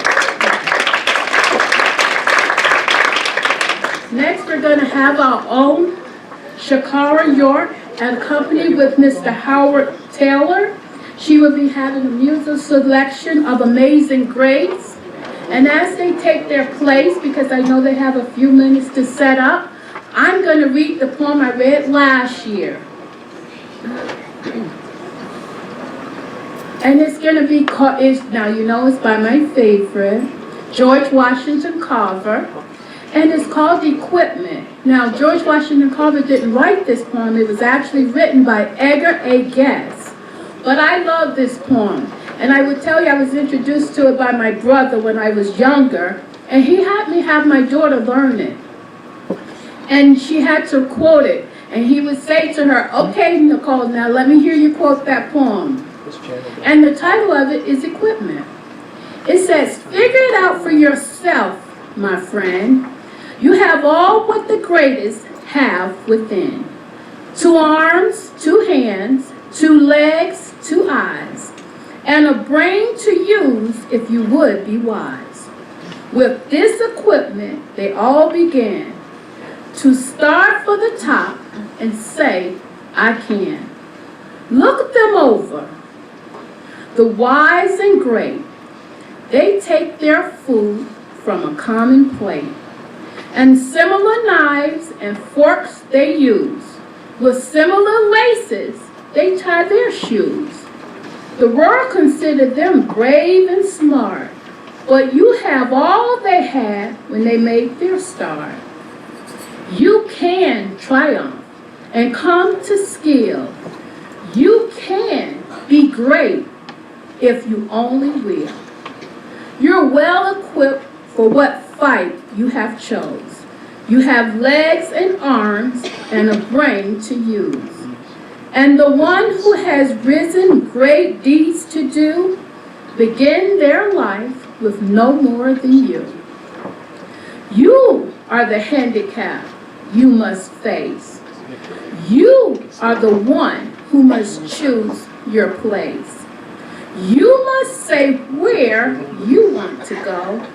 Next, we're going to have our own Shakara York, accompanied with Mr. Howard Taylor. She will be having a musical selection of Amazing Grace. And as they take their place, because I know they have a few minutes to set up, I'm going to read the poem I read last year. And it's going to be called, now you know it's by my favorite, George Washington Carver. And it's called Equipment. Now, George Washington Carver didn't write this poem. It was actually written by Edgar A. Guest. But I love this poem. And I would tell you, I was introduced to it by my brother when I was younger. And he had me have my daughter learn it. And she had to quote it. And he would say to her, okay, Nicole, now let me hear you quote that poem. And the title of it is Equipment. It says, figure it out for yourself, my friend. You have all what the greatest have within. 2 arms, 2 hands, 2 legs, 2 eyes, and a brain to use if you would be wise. With this equipment, they all began to start for the top and say, I can. Look them over. The wise and great, they take their food from a common plate. And similar knives and forks they use. With similar laces, they tie their shoes. The world considered them brave and smart, but you have all they had when they made their start. You can triumph and come to skill. You can be great if you only will. You're well equipped for what fight you have chose. You have legs and arms and a brain to use. And the one who has risen great deeds to do, begin their life with no more than you. You are the handicap you must face. You are the one who must choose your place. You must say where you want to go,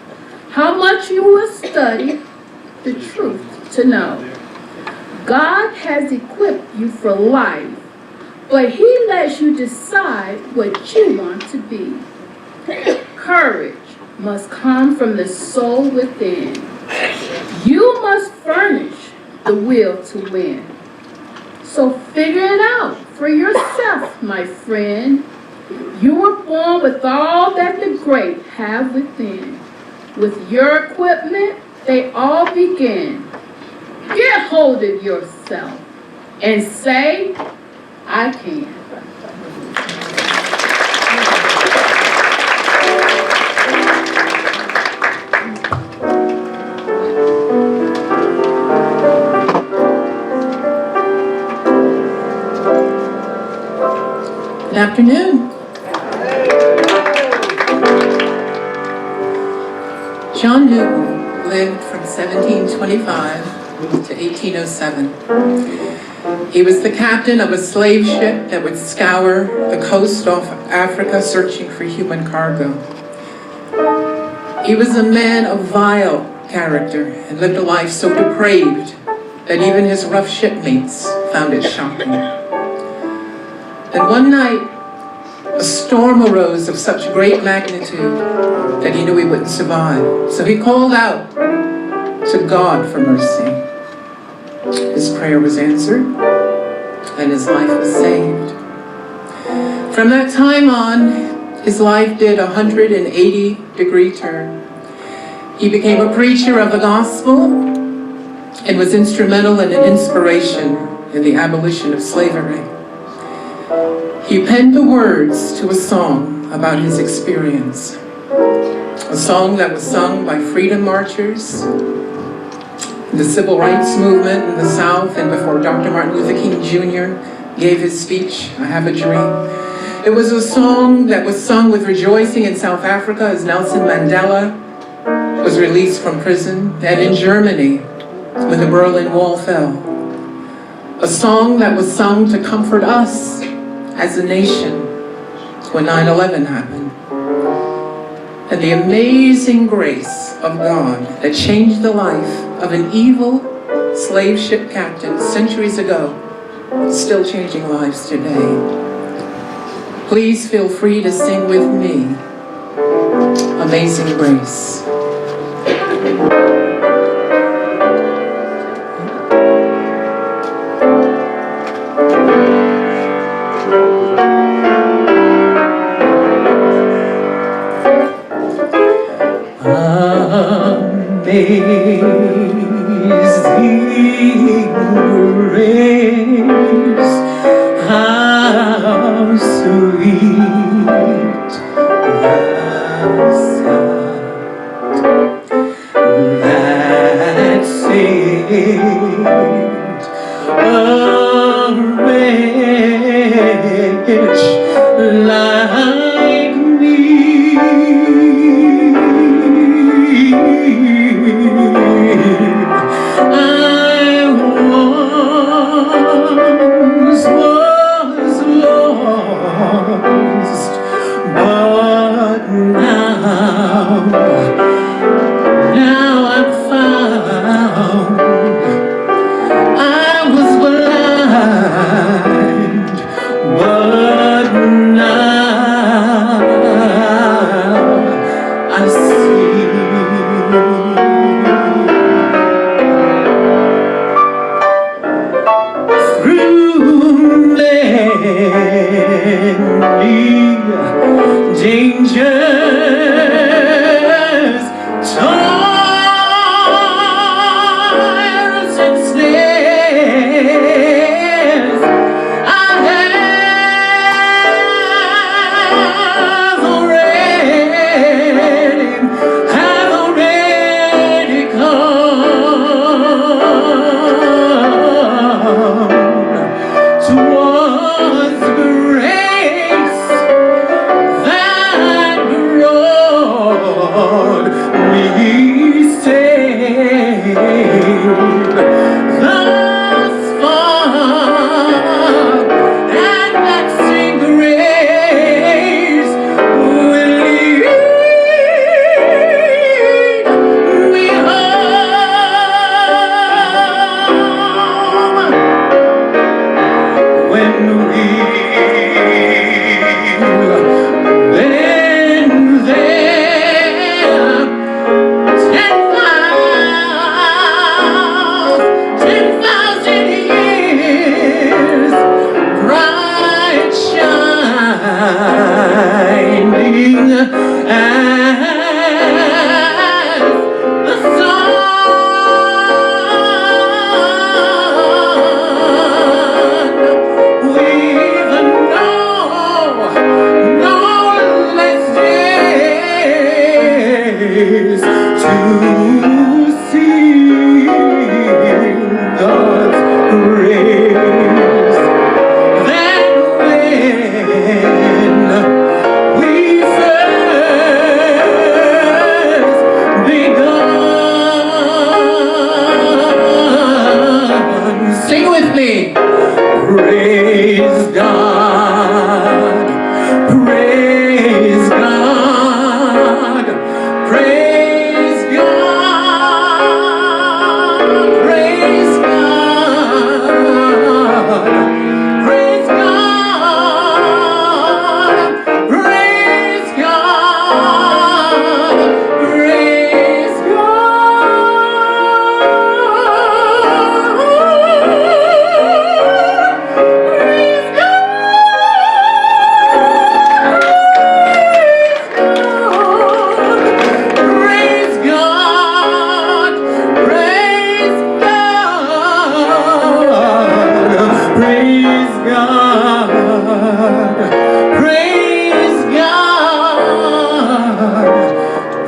how much you will study the truth to know. God has equipped you for life, but He lets you decide what you want to be. Courage must come from the soul within. You must furnish the will to win. So figure it out for yourself, my friend. You were born with all that the great have within. With your equipment, they all begin. Get hold of yourself and say, I can. Good afternoon. John Newton lived from 1725 to 1807. He was the captain of a slave ship that would scour the coast off Africa searching for human cargo. He was a man of vile character and lived a life so depraved that even his rough shipmates found it shocking. And one night, a storm arose of such great magnitude that he knew he wouldn't survive. So he called out to God for mercy. His prayer was answered, and his life was saved. From that time on, his life did a 180-degree turn. He became a preacher of the gospel and was instrumental and an inspiration in the abolition of slavery. He penned the words to a song about his experience, a song that was sung by freedom marchers, the civil rights movement in the South, and before Dr. Martin Luther King Jr. gave his speech, I Have a Dream. It was a song that was sung with rejoicing in South Africa as Nelson Mandela was released from prison, and in Germany when the Berlin Wall fell. A song that was sung to comfort us as a nation when 9/11 happened. And the amazing grace of God that changed the life of an evil slave ship captain centuries ago is still changing lives today. Please feel free to sing with me, Amazing Grace. Amazing grace, how sweet the sound that saved a wretch like me. I once was lost, but now I'm found. I was blind, but now I see. Through many dangers, toils and snares, I have already come towards grace that brought me safe thus far, and that same grace will lead me home. When we've been there 10,000 years, bright shining as the sun. We've no less days to see God's grace than when we first begun. Sing with me. Praise God, praise God, praise God, praise God, praise God, praise God, praise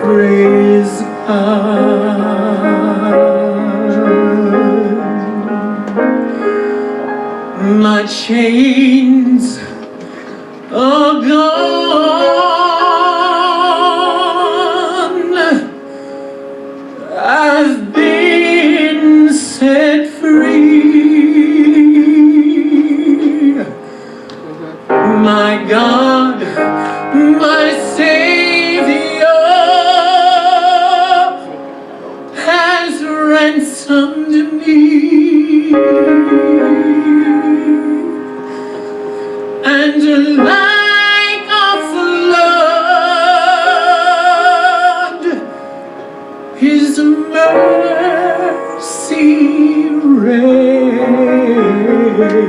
Praise God. My chains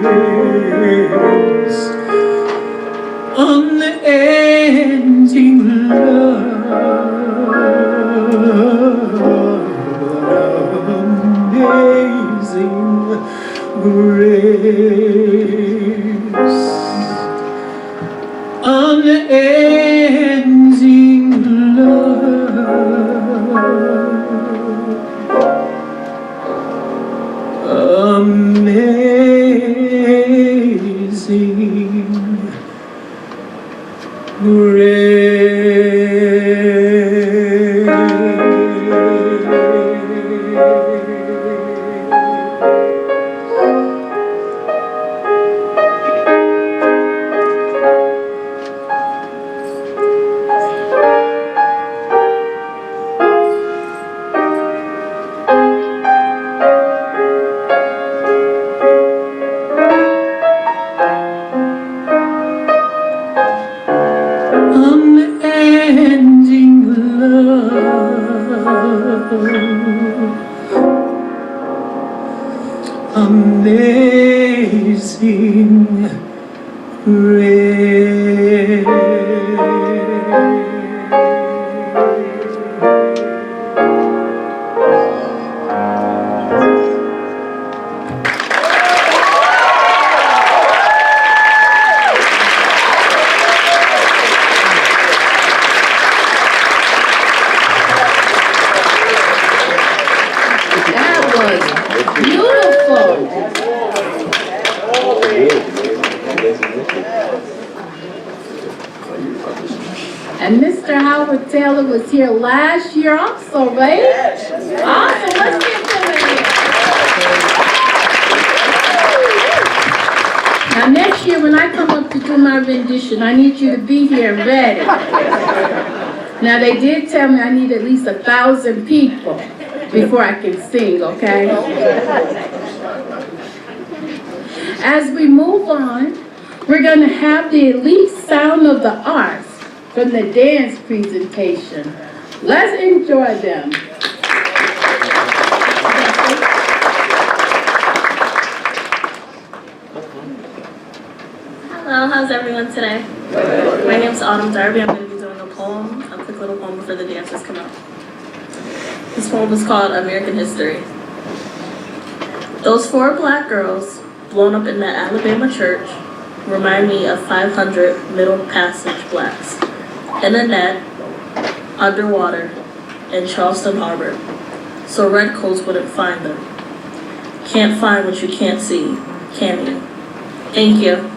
grace, unending love, amazing grace, unending love, amazing unending love, amazing grace. That was beautiful. And Mr. Howard Taylor was here last year also, right? Awesome, let's give him a hand. Now next year when I come up to do my rendition, I need you to be here and ready. Now they did tell me I need at least 1,000 people before I can sing, okay? As we move on, we're gonna have the elite sound of the arts from the dance presentation. Let's enjoy them. Hello, how's everyone today? My name's Autumn Darby. I'm going to be doing a poem, a quick little poem before the dancers come out. This poem is called American History. Those 4 black girls blown up in that Alabama church remind me of 500 Middle Passage blacks in a net, underwater, in Charleston Harbor, so redcoats wouldn't find them. Can't find what you can't see, can you? Thank you.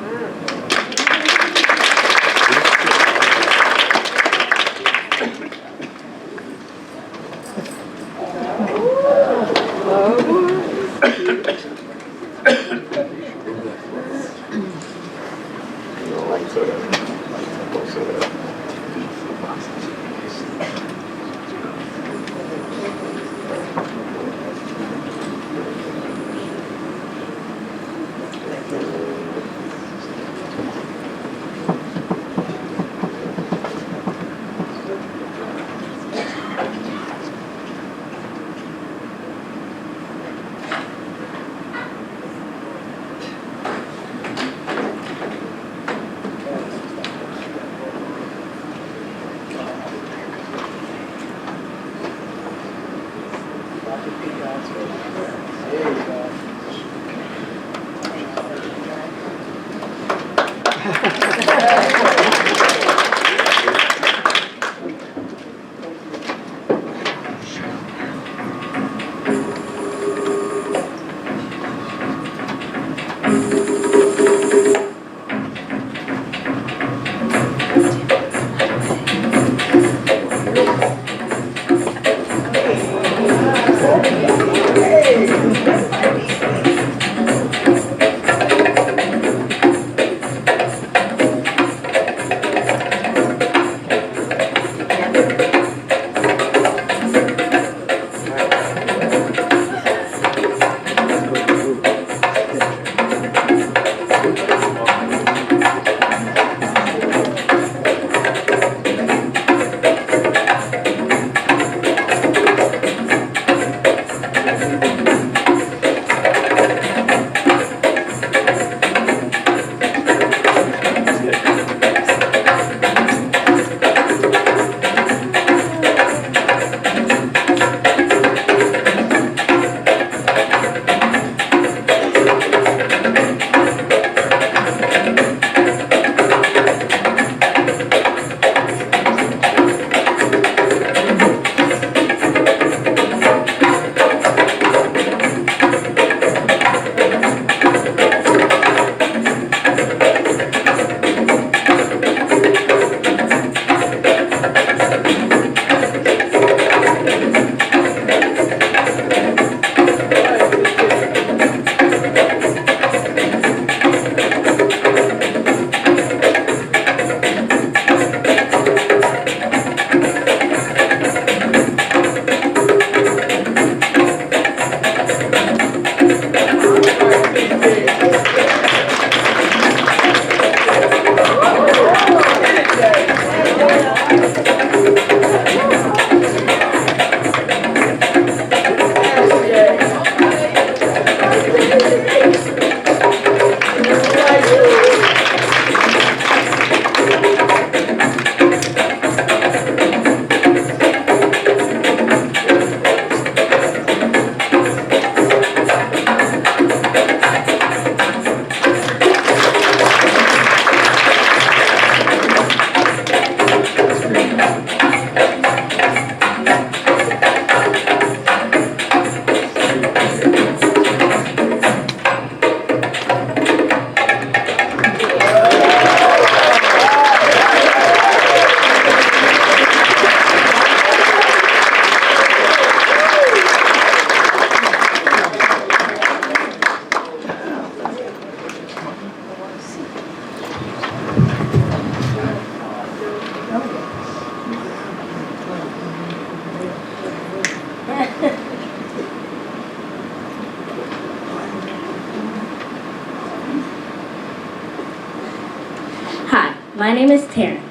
name is Taryn.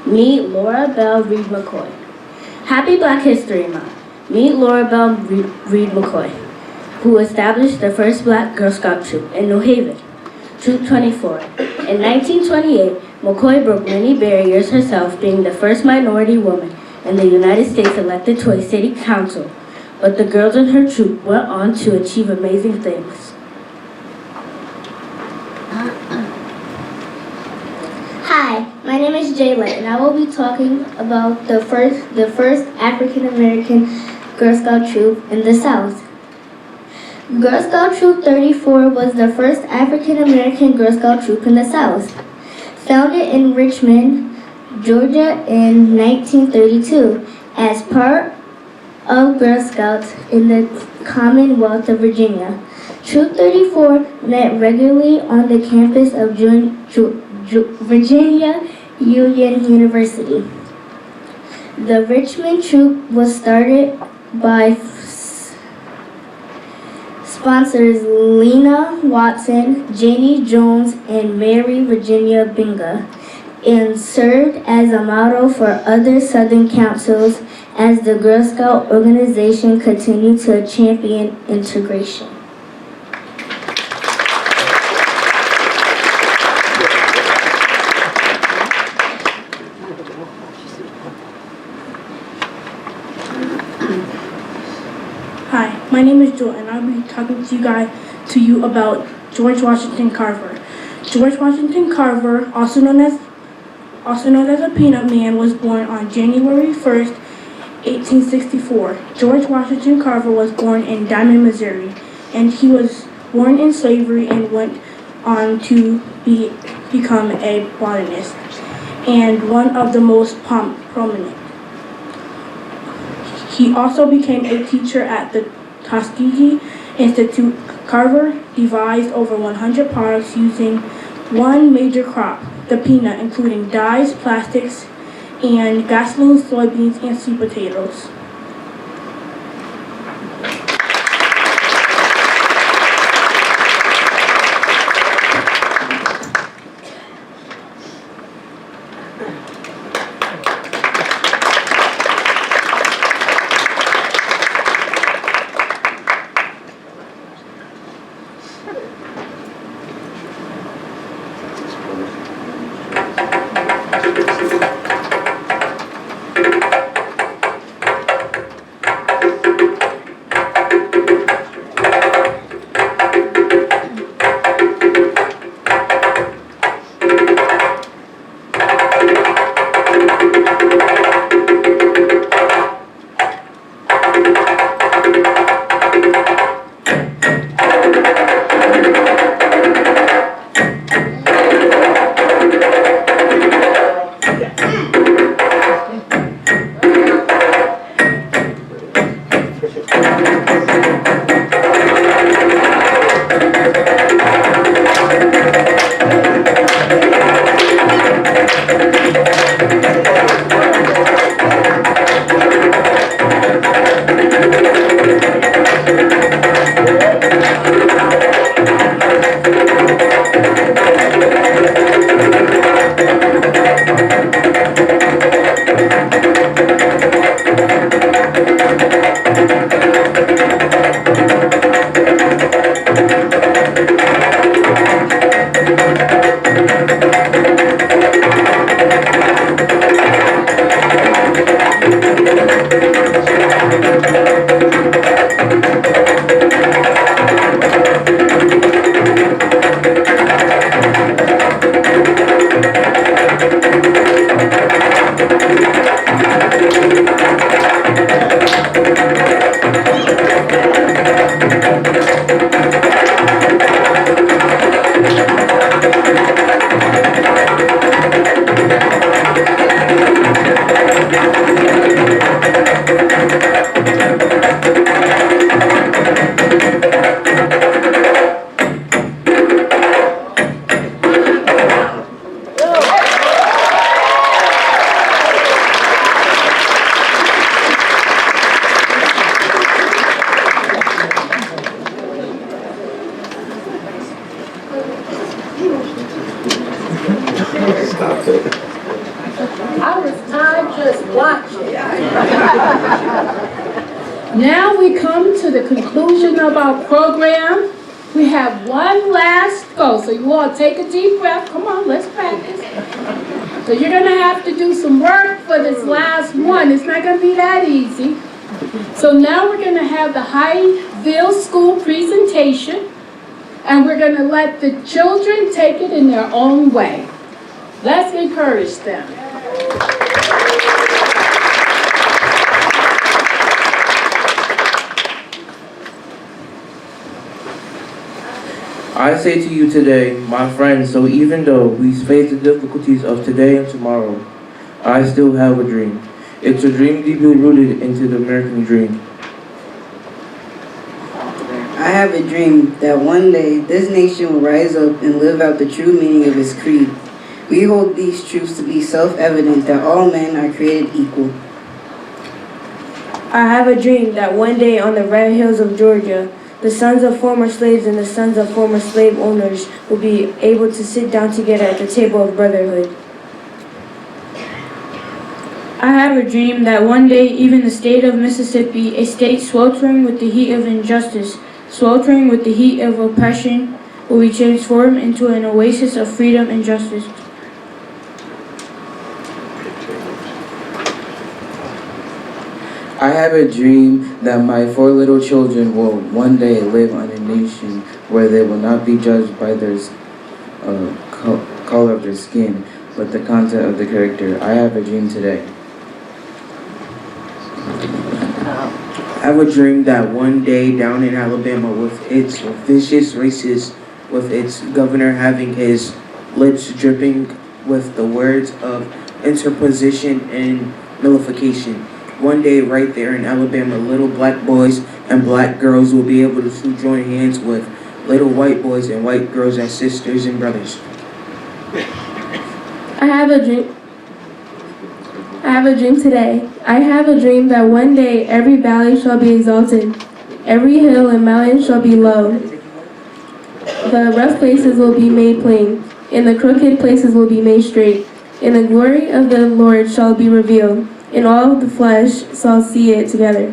Meet Laura Bell Reed McCoy. Happy Black History Month. Meet Laura Bell Reed McCoy, who established the first Black Girl Scout troop in New Haven. Troop 24. In 1928, McCoy broke many barriers herself, being the first minority woman in the United States elected to a city council. But the girls in her troop went on to achieve amazing things. Hi, my name is Jayla, and I will be talking about the first African American Girl Scout troop in the South. Girl Scout Troop 34 was the first African American Girl Scout troop in the South. Founded in Richmond, Georgia in 1932 as part of Girl Scouts in the Commonwealth of Virginia. Troop 34 met regularly on the campus of Virginia Union University. The Richmond troop was started by sponsors Lena Watson, Janie Jones, and Mary Virginia Binga, and served as a model for other Southern councils as the Girl Scout organization continued to champion integration. Hi, my name is Joel, and I'll be talking to you about George Washington Carver. George Washington Carver, also known as a Peanut Man, was born on January 1st, 1864. George Washington Carver was born in Diamond, Missouri, and he was born in slavery and went on to become a botanist and one of the most prominent. He also became a teacher at the Tuskegee Institute. Carver devised over 100 products using one major crop, the peanut, including dyes, plastics, and gasoline, soybeans, and sweet potatoes. Stop it. Watch it. Now we come to the conclusion of our program. We have one last go. So you all take a deep breath. Come on, let's practice. So you're going to have to do some work for this last one. It's not going to be that easy. So now we're going to have the Highville School presentation. And we're going to let the children take it in their own way. Let's encourage them. I say to you today, my friends, so even though we face the difficulties of today and tomorrow, I still have a dream. It's a dream deeply rooted into the American dream. I have a dream that one day this nation will rise up and live out the true meaning of its creed. We hold these truths to be self-evident that all men are created equal. I have a dream that one day on the red hills of Georgia, the sons of former slaves and the sons of former slave owners will be able to sit down together at the table of brotherhood. I have a dream that one day even the state of Mississippi, a state sweltering with the heat of injustice, sweltering with the heat of oppression, will be transformed into an oasis of freedom and justice. I have a dream that my 4 little children will one day live on a nation where they will not be judged by their color of their skin, but the content of the character. I have a dream today. I have a dream that one day down in Alabama with its vicious racists, with its governor having his lips dripping with the words of interposition and nullification. One day right there in Alabama, little black boys and black girls will be able to join hands with little white boys and white girls as sisters and brothers. I have a dream today. I have a dream that one day every valley shall be exalted, every hill and mountain shall be low. The rough places will be made plain, and the crooked places will be made straight, and the glory of the Lord shall be revealed, and all the flesh shall see it together.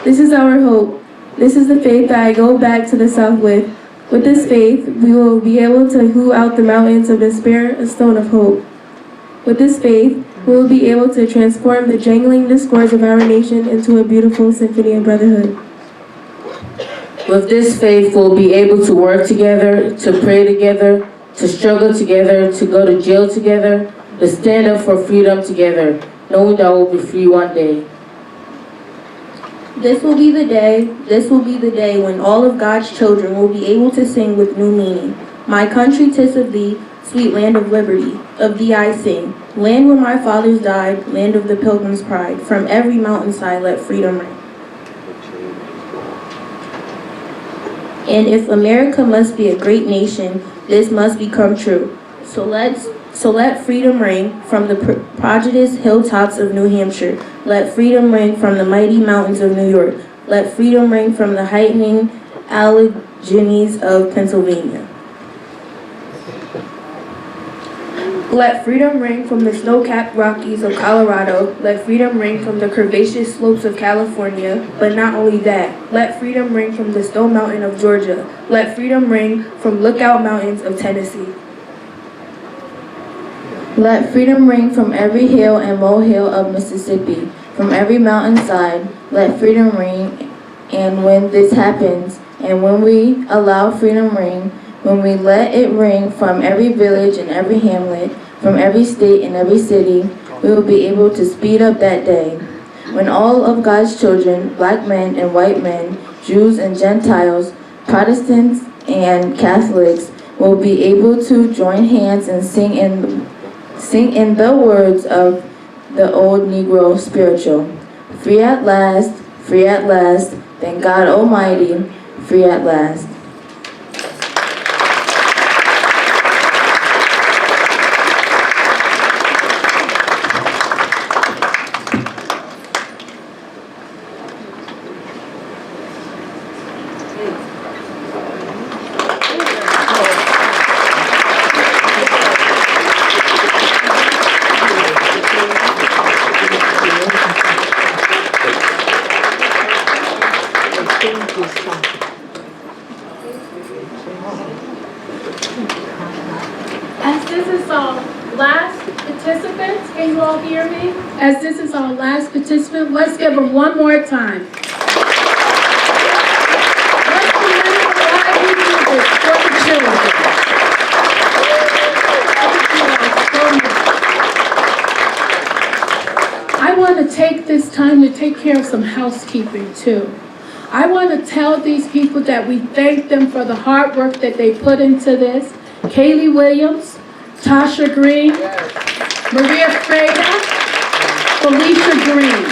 This is our hope. This is the faith that I go back to the south with. With this faith, we will be able to hew out the mountains of despair a stone of hope. With this faith, we will be able to transform the jangling discords of our nation into a beautiful symphony of brotherhood. With this faith, we'll be able to work together, to pray together, to struggle together, to go to jail together, to stand up for freedom together, knowing that we'll be free one day. This will be the day when all of God's children will be able to sing with new meaning. My country, 'tis of thee, sweet land of liberty, of thee I sing. Land where my fathers died, land of the pilgrim's pride. From every mountainside let freedom ring. And if America must be a great nation, this must become true. So let freedom ring from the prodigious hilltops of New Hampshire. Let freedom ring from the mighty mountains of New York. Let freedom ring from the heightening Alleghenies of Pennsylvania. Let freedom ring from the snow-capped Rockies of Colorado. Let freedom ring from the curvaceous slopes of California. But not only that, let freedom ring from the Stone Mountain of Georgia. Let freedom ring from Lookout Mountains of Tennessee. Let freedom ring from every hill and molehill of Mississippi, from every mountainside. Let freedom ring, and when this happens, and when we allow freedom ring, when we let it ring from every village and every hamlet, from every state and every city, we will be able to speed up that day, when all of God's children, black men and white men, Jews and Gentiles, Protestants and Catholics, will be able to join hands and sing in the words of the old Negro spiritual. Free at last, thank God Almighty, free at last. as this is our last participant, let's give him one more time. Let's remember why we do this for the children. I want to take this time to take care of some housekeeping too. I want to tell these people that we thank them for the hard work that they put into this. Kaylee Williams, Tasha Green, Maria Freda, Felicia Green.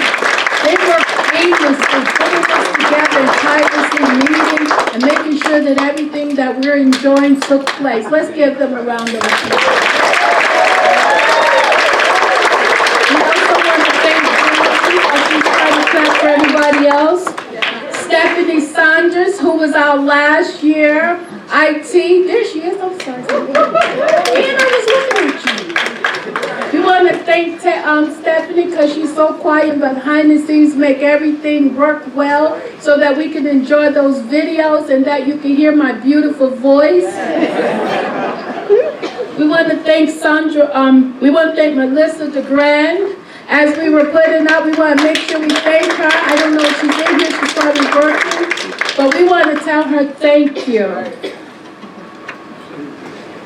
They worked aimlessly putting us together tirelessly meeting and making sure that everything that we're enjoying took place. Let's give them a round of applause. We also want to thank Julie, as she's trying to clap for everybody else. Stephanie Saunders, who was our last year IT. There she is. I'm sorry. And I was looking at you. We want to thank Stephanie because she's so quiet behind the scenes, make everything work well so that we can enjoy those videos and that you can hear my beautiful voice. We want to thank we want to thank Melissa DeGrand. As we were putting up, we want to make sure we thank her. I don't know if she's in here, she's probably working, but we want to tell her thank you.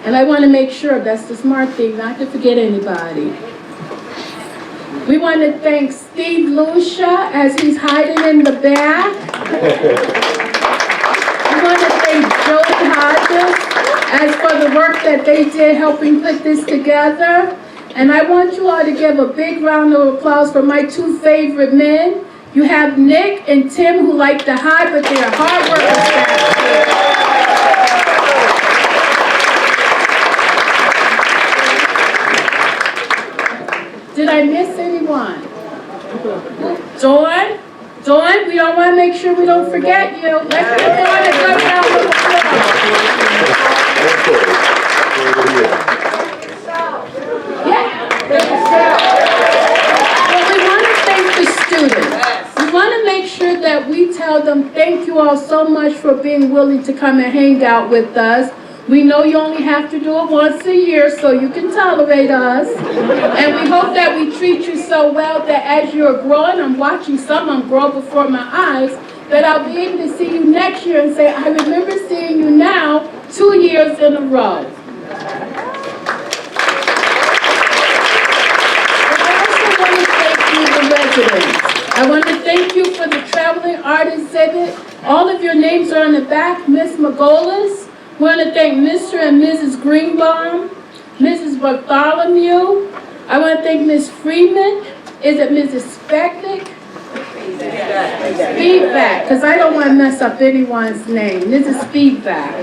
And I want to make sure that's the smart thing, not to forget anybody. We want to thank Steve Lucia as he's hiding in the back. We want to thank Joey Hodges as for the work that they did helping put this together. And I want you all to give a big round of applause for my two favorite men. You have Nick and Tim who like to hide, but they are hard workers. Did I miss anyone? Dawn? Dawn, we don't want to make sure we don't forget you. Let's give Dawn a good round of applause. Well, we want to thank the students. We want to make sure that we tell them thank you all so much for being willing to come and hang out with us. We know you only have to do it once a year so you can tolerate us. And we hope that we treat you so well that as you're growing, I'm watching some of them grow before my eyes, that I'll be able to see you next year and say, I remember seeing you now 2 years in a row. I want to thank you for the traveling art exhibit. All of your names are on the back. Miss Magolas. We want to thank Mr. and Mrs. Greenbaum, Mrs. Bartholomew. I want to thank Miss Freeman. Is it Mrs. Specknick? Speedback, because I don't want to mess up anyone's name. Mrs. Speedback.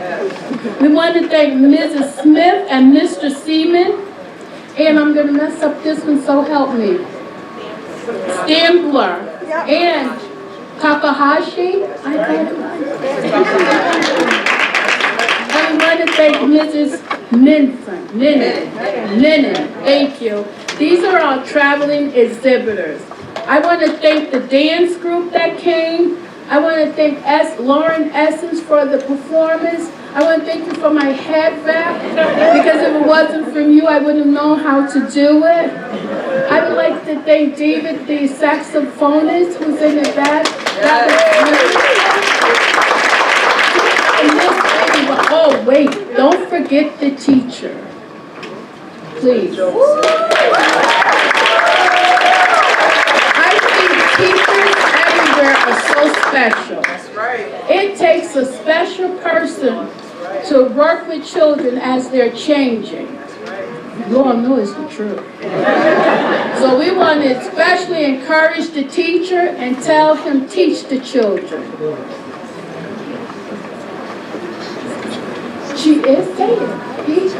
We want to thank Mrs. Smith and Mr. Seaman. And I'm going to mess up this one, so help me. Stambler and Takahashi. I got it right. I want to thank Mrs. Minnan. Thank you. These are our traveling exhibitors. I want to thank the dance group that came. I want to thank Lauren Essence for the performance. I want to thank you for my head wrap, because if it wasn't from you, I wouldn't have known how to do it. I would like to thank David, the saxophonist, who's in the back. Oh, wait, don't forget the teacher. Please. I think teachers everywhere are so special. That's right. It takes a special person to work with children as they're changing. You all know it's the truth. So we want to especially encourage the teacher and tell him, teach the children. She is saying, teach.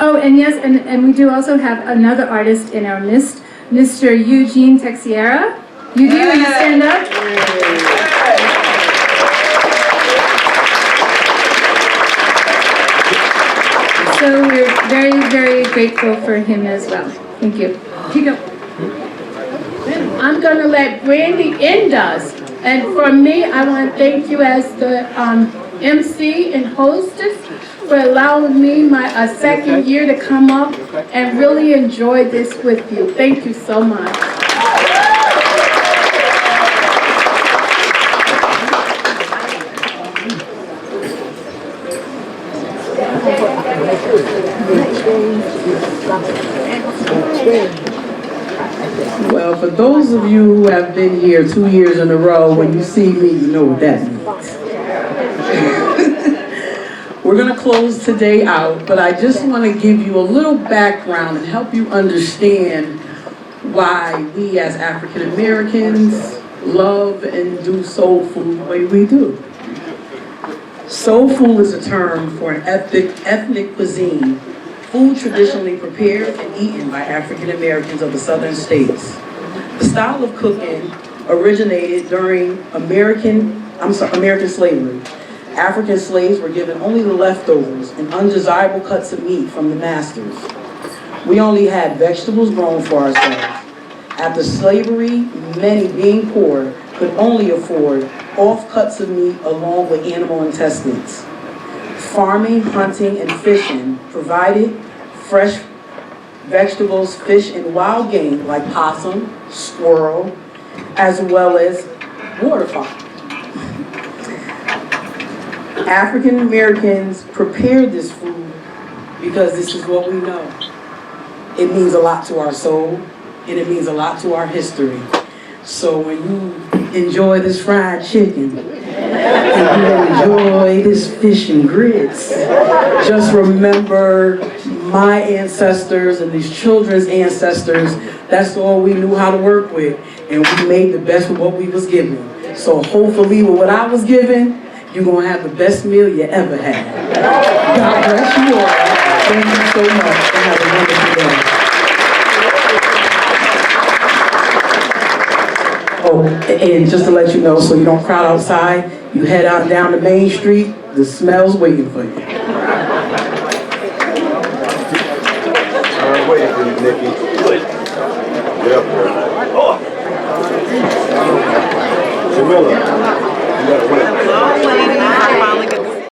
Oh, and yes, and we do also have another artist in our midst, Mr. Eugene Texiera. Will you stand up? So we're very, very grateful for him as well. Thank you. Chico. I'm going to let Brandy end us. And for me, I want to thank you as the MC and hostess for allowing me a second year to come up and really enjoy this with you. Thank you so much. Well, for those of you who have been here 2 years in a row, when you see me, you know what that means. We're going to close today out, but I just want to give you a little background and help you understand why we as African Americans love and do soul food the way we do. Soul food is a term for an ethnic cuisine, food traditionally prepared and eaten by African Americans of the southern states. The style of cooking originated during American slavery. African slaves were given only the leftovers and undesirable cuts of meat from the masters. We only had vegetables grown for ourselves. After slavery, many being poor could only afford off cuts of meat along with animal intestines. Farming, hunting, and fishing provided fresh vegetables, fish, and wild game like possum, squirrel, as well as waterfowl. African Americans prepared this food because this is what we know. It means a lot to our soul, and it means a lot to our history. So when you enjoy this fried chicken, and you enjoy this fish and grits, just remember my ancestors and these children's ancestors. That's all we knew how to work with, and we made the best with what we was given. So hopefully with what I was given, you're gonna have the best meal you ever had. God bless you all. Thank you so much, and have a wonderful day. Oh, and just to let you know, so you don't crowd outside, you head out down the main street, the smell's waiting for you. I'm waiting for you, Nikki. Yep. Jamila.